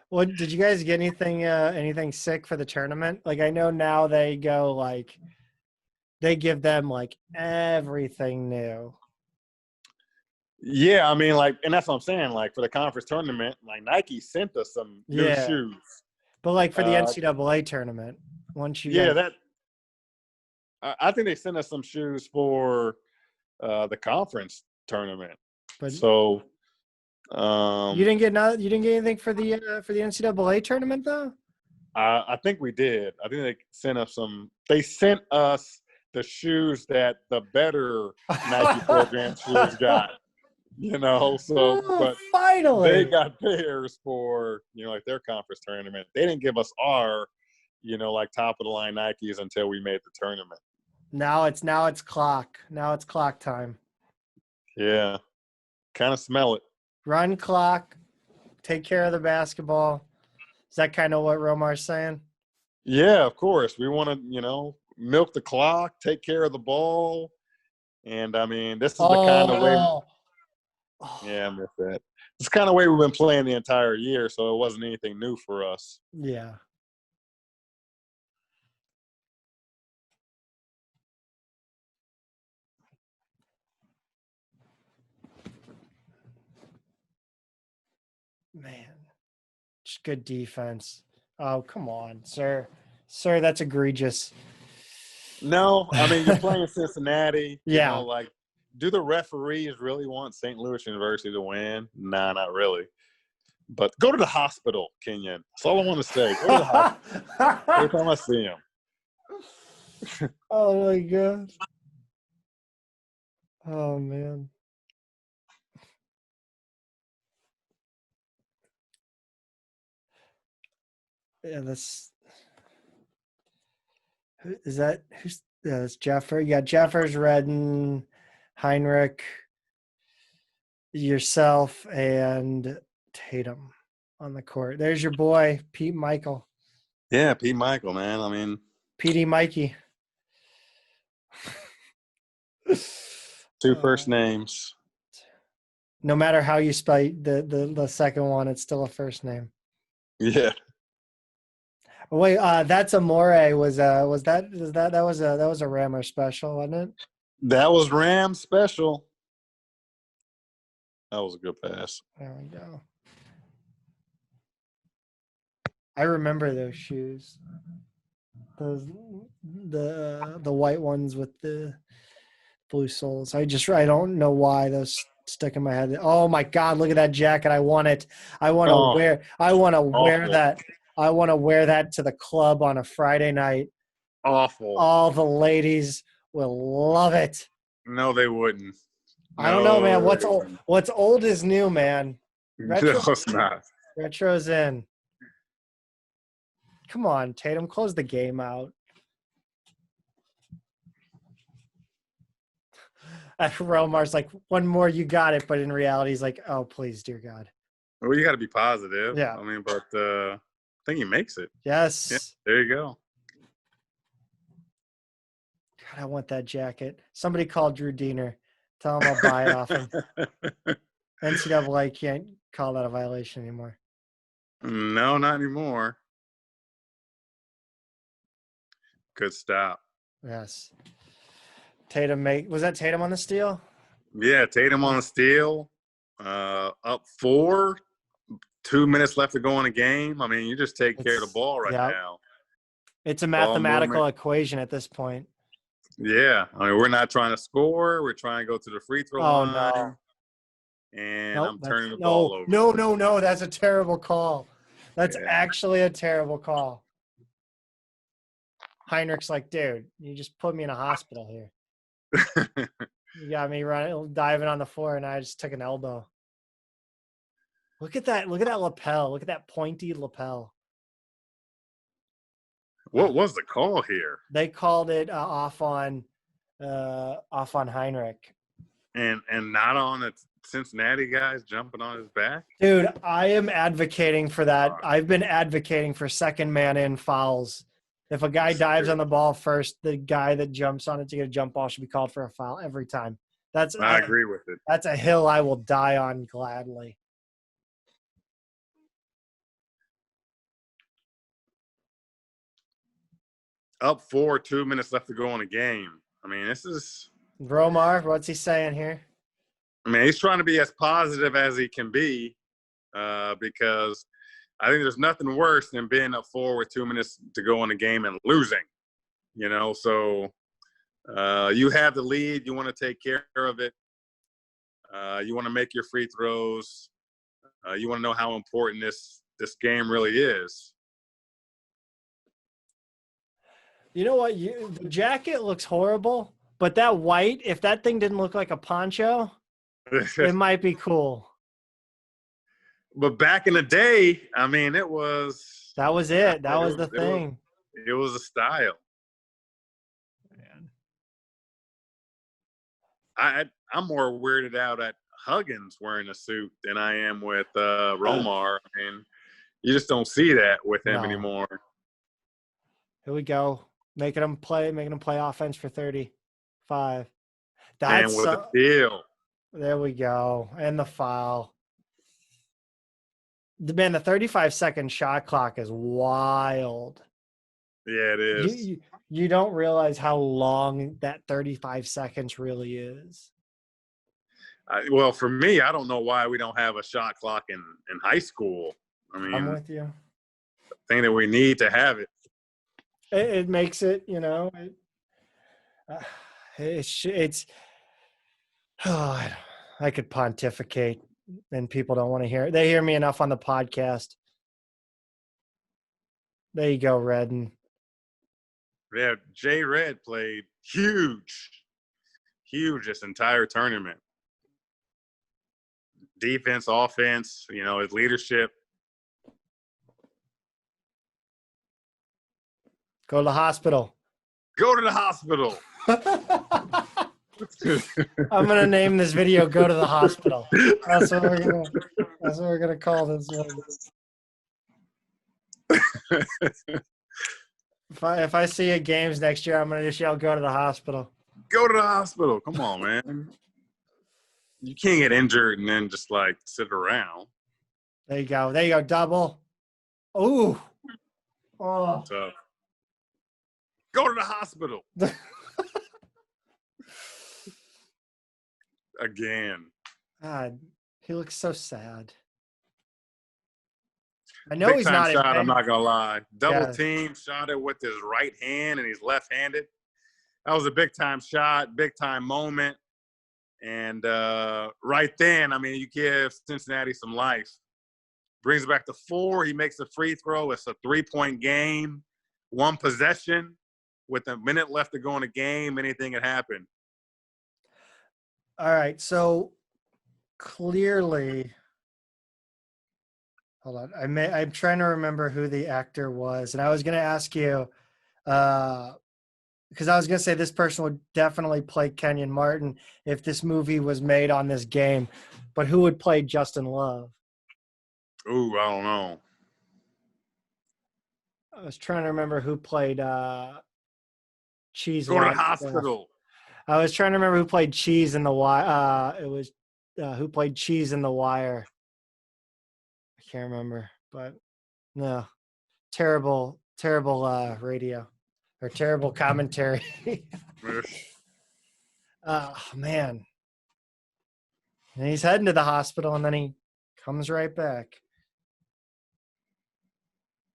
What did you guys get anything sick for the tournament? Like I know now they go like they give them like everything new. yeah, I mean, like, and that's what I'm saying. Like for the conference tournament, like Nike sent us some new Yeah. shoes. But like for the NCAA tournament, once you Yeah, guys I think they sent us some shoes for the conference tournament. but So you didn't get anything for the NCAA tournament though? I think we did. I think they sent us some. They sent us the shoes that the better Nike program shoes got. So but finally they got theirs for like their conference tournament. They didn't give us our like top of the line Nikes until we made the tournament. Now it's clock. Now it's clock time. Yeah, kind of smell it. Run clock. Take care of the basketball. Is that kind of what Romar's saying? Yeah, of course. We want to milk the clock, take care of the ball, and I mean this is the kind of way. Yeah, I miss that. It's the kind of way we've been playing the entire year, so it wasn't anything new for us. Yeah. Man, just good defense. Oh, come on, sir. Sir, that's egregious. No, I mean, you're playing Cincinnati. Yeah. Like, do the referees really want St. Louis University to win? Nah, not really. But go to the hospital, Kenyon. That's all I want to say. Go to the hospital. Every time I see him. Oh, my God. Oh, man. Yeah, that's that's Jeffer. Yeah, Jeffers, Redden, Heinrich, yourself, and Tatum on the court. There's your boy, Pete Michael. Yeah, Pete Michael, man. I mean, PD Mikey. two first names. No matter how you spell the second one, it's still a first name. Yeah. Wait, that's Amore. Was that was a Rammer special, wasn't it? That was Ram special. That was a good pass. There we go. I remember those shoes. Those the white ones with the blue soles. I don't know why those stuck in my head. Oh my God, look at that jacket. I want it. I want to wear that. I want to wear that to the club on a Friday night. Awful. All the ladies will love it. No, they wouldn't. I don't know, man. What's old is new, man. No, it's not. Retro's in. Come on, Tatum, close the game out. Romar's like, one more, you got it. But in reality, he's like, oh, please, dear God. Well, you got to be positive. Yeah. I mean, but I think he makes it. Yes. Yeah, there you go. God, I want that jacket. Somebody call Drew Diener. Tell him I'll buy it off him. NCAA can't call that a violation anymore. No, not anymore. Good stop. Yes. Tatum was that Tatum on the steal? Yeah, Tatum on the steal. Up 4, 2 minutes left to go in the game. I mean, you just take care of the ball right now. It's a mathematical equation at this point. Yeah. I mean, we're not trying to score. We're trying to go to the free throw line. No. And I'm turning the ball over. No. That's a terrible call. That's actually a terrible call. Heinrich's like, dude, you just put me in a hospital here. You got me diving on the floor, and I just took an elbow. Look at that lapel. Look at that pointy lapel. What was the call here? They called it off on Heinrich. And not on the Cincinnati guys jumping on his back? Dude, I am advocating for that. I've been advocating for second man in fouls. If a guy dives on the ball first, the guy that jumps on it to get a jump ball should be called for a foul every time. I agree with it. That's a hill I will die on gladly. Up 4, 2 minutes left to go in the game. I mean, this is Romar. What's he saying here? I mean, he's trying to be as positive as he can be because I think there's nothing worse than being up 4 with 2 minutes to go in the game and losing. So you have the lead. You want to take care of it. You want to make your free throws. You want to know how important this game really is. You know what? The jacket looks horrible, but that white, if that thing didn't look like a poncho, it might be cool. But back in the day, I mean, it was. That was it. That was the thing. It was a style. Man. I'm more weirded out at Huggins wearing a suit than I am with Romar. And you just don't see that with him anymore. Here we go. Making him play offense for 35. And with a steal. There we go. And the foul. The 35-second shot clock is wild. Yeah, it is. You don't realize how long that 35 seconds really is. Well, for me, I don't know why we don't have a shot clock in high school. I mean, I'm with you. I think that we need to have it. It makes it, I could pontificate and people don't want to hear it. They hear me enough on the podcast. There you go, Redden. Yeah, Jay Red played huge this entire tournament. Defense, offense, his leadership. Go to the hospital. Go to the hospital. I'm gonna name this video "Go to the Hospital." That's what we're gonna call this one. If I see you at games next year, I'm gonna just yell "Go to the hospital." Go to the hospital. Come on, man. You can't get injured and then just sit around. There you go. Double. Ooh. Oh. So, go to the hospital. Again. God, he looks so sad. I know big he's time not. Shot, I'm not gonna lie. Double team, shot it with his right hand, and he's left-handed. That was a big time shot, big time moment, and right then, I mean, you give Cincinnati some life. Brings it back to 4. He makes a free throw. It's a 3-point game, 1 possession with a minute left to go in the game. Anything can happen. All right, so clearly, hold on. I'm trying to remember who the actor was, and I was going to ask you, because I was gonna say this person would definitely play Kenyon Martin if this movie was made on this game, but who would play Justin Love? Ooh, I don't know. I was trying to remember who played Cheese Go to the Wagstaff. hospital. I was trying to remember who played Cheese in the Wire. It was who played Cheese in the Wire. I can't remember, but no, terrible, terrible radio or terrible commentary. Oh man, and he's heading to the hospital, and then he comes right back.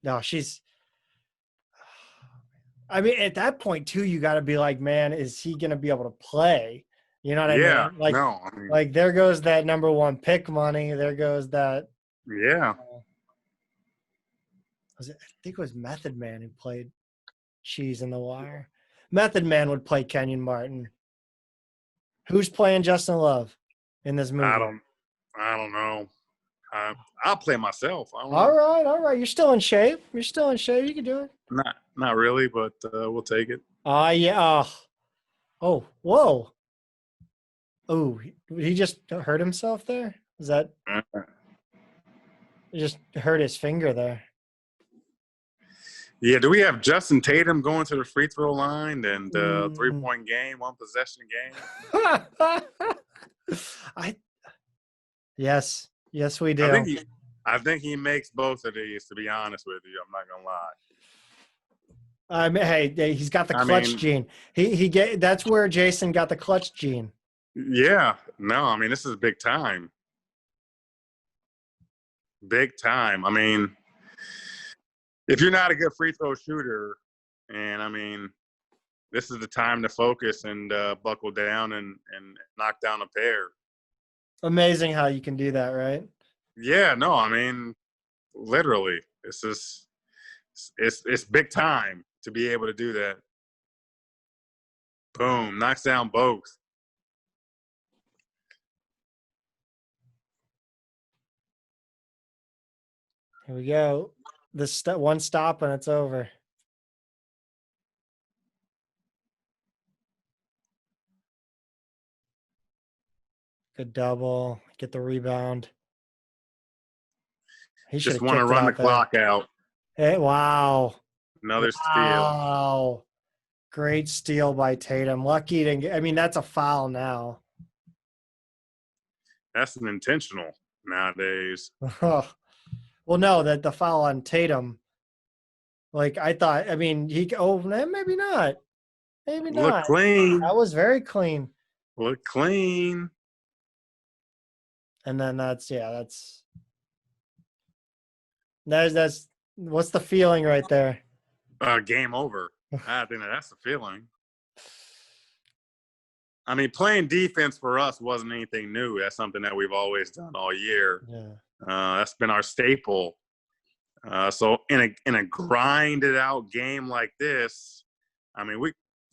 No, she's. I mean, at that point too, you got to be like, man, is he going to be able to play? You know what I Yeah, mean? Like, no, I mean, like there goes that number one pick money. There goes that. yeah. Was it, I think it was Method Man who played Cheese in the Wire. Method Man would play Kenyon Martin. Who's playing Justin Love in this movie? I don't know. I'll play myself. I don't All know. right. You're still in shape. You can do it. Not really, but we'll take it. Yeah. Oh, whoa. Oh, he just hurt himself there? Is that he just hurt his finger there? Yeah, do we have Justin Tatum going to the free throw line and 3-point game, 1-possession game? Yes, we do. I think he makes both of these. To be honest with you, I'm not gonna lie. I mean, hey, he's got the clutch gene. That's where Jason got the clutch gene. Yeah, no, I mean this is big time. Big time. I mean, if you're not a good free throw shooter, and I mean, this is the time to focus and buckle down and knock down a pair. Amazing how you can do that, right? Yeah, no, I mean, literally, it's big time to be able to do that. Boom, knocks down both. Here we go. This one stop and it's over. Good double. Get the rebound. He just want to run the clock out. Hey, wow. Another steal. Wow. Great steal by Tatum. Lucky to get, I mean, that's a foul now. That's an intentional nowadays. Well, no, that the foul on Tatum. Like I thought, I mean, maybe not. Maybe not. Look clean. That was very clean. Look clean. And then that's what's the feeling right there? Game over. I think that's the feeling. I mean, playing defense for us wasn't anything new. That's something that we've always done all year. Yeah. That's been our staple. So in a grinded out game like this, I mean,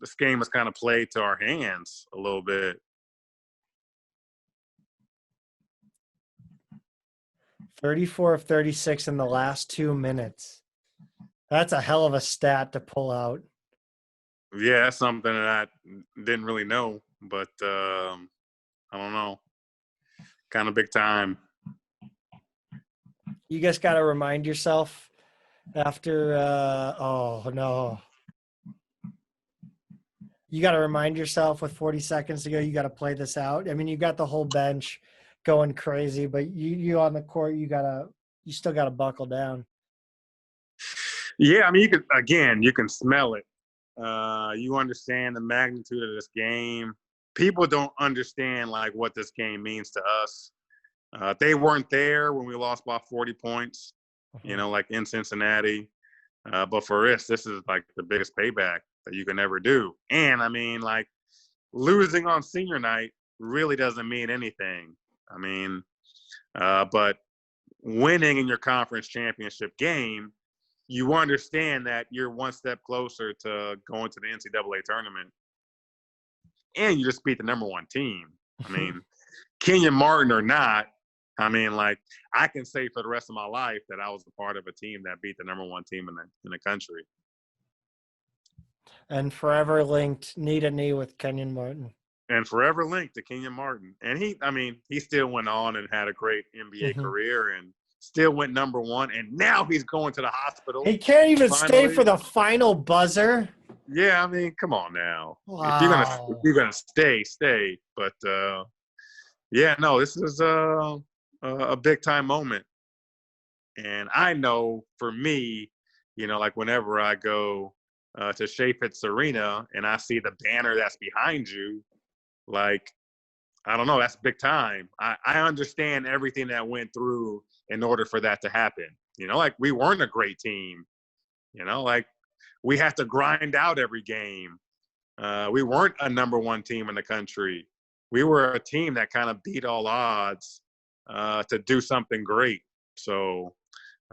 this game was kind of played to our hands a little bit. 34 of 36 in the last 2 minutes. That's a hell of a stat to pull out. Yeah, that's something that I didn't really know, but I don't know. Kind of big time. You just got to remind yourself after oh no. You got to remind yourself with 40 seconds to go, you got to play this out. I mean, you got the whole bench going crazy, but you on the court, you still got to buckle down. Yeah, I mean, you can smell it. You understand the magnitude of this game. People don't understand like what this game means to us. They weren't there when we lost by 40 points, like in Cincinnati. But for us, this is like the biggest payback that you can ever do. And I mean, like losing on senior night really doesn't mean anything. I mean, but winning in your conference championship game, you understand that you're one step closer to going to the NCAA tournament. And you just beat the number one team. I mean, Kenyon Martin or not, I mean, like, I can say for the rest of my life that I was a part of a team that beat the number one team in the country. And forever linked knee to knee with Kenyon Martin. And forever linked to Kenyon Martin. And he still went on and had a great NBA career and still went number one. And now he's going to the hospital. He can't even stay finally. for the final buzzer. Yeah, I mean, come on now. Wow. If you're gonna stay. But yeah, no, this is a big time moment. And I know for me, like whenever I go to Shea Fitz Arena and I see the banner that's behind you, like, I don't know, that's big time. I understand everything that went through in order for that to happen. Like we weren't a great team. Like we had to grind out every game. We weren't a number one team in the country. We were a team that kind of beat all odds to do something great. So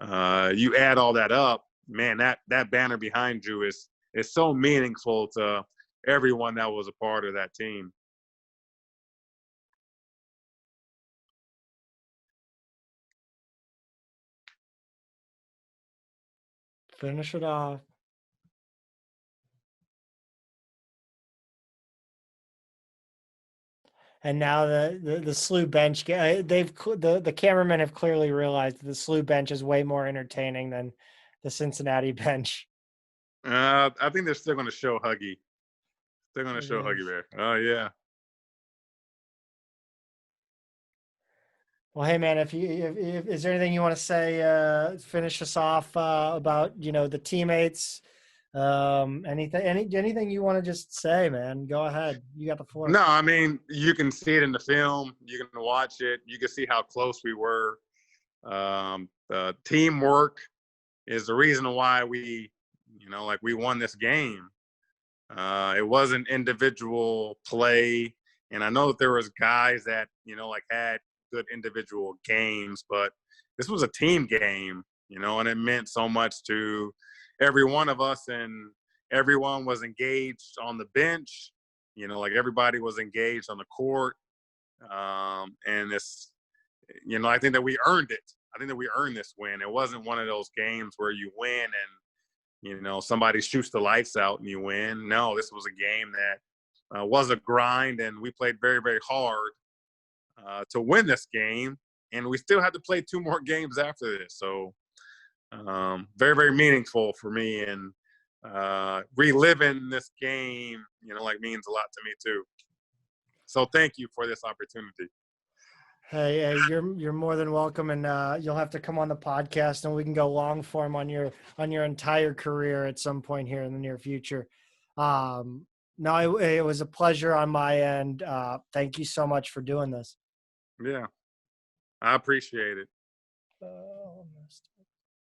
you add all that up, man, that banner behind you is so meaningful to everyone that was a part of that team. Finish it off. And now the SLU bench, the cameramen have clearly realized that the SLU bench is way more entertaining than the Cincinnati bench. I think they're still going to show Huggy. They're going to show Huggy Bear. Oh yeah. Well, hey man, if is there anything you want to say? Finish us off about the teammates. Anything you want to just say, man? Go ahead. You got the floor. No, I mean, you can see it in the film. You can watch it. You can see how close we were. The teamwork is the reason why we won this game. It wasn't individual play. And I know that there was guys that, had good individual games, but this was a team game, and it meant so much to every one of us, and everyone was engaged on the bench, everybody was engaged on the court. And this, I think that we earned it. I think that we earned this win. It wasn't one of those games where you win and, somebody shoots the lights out and you win. No, this was a game that was a grind, and we played very, very hard to win this game. And we still had to play 2 more games after this. So very, very meaningful for me. And reliving this game, means a lot to me too. So thank you for this opportunity. Hey, you're more than welcome, and you'll have to come on the podcast, and we can go long form on your entire career at some point here in the near future. No, it was a pleasure on my end. Thank you so much for doing this. Yeah, I appreciate it. Almost.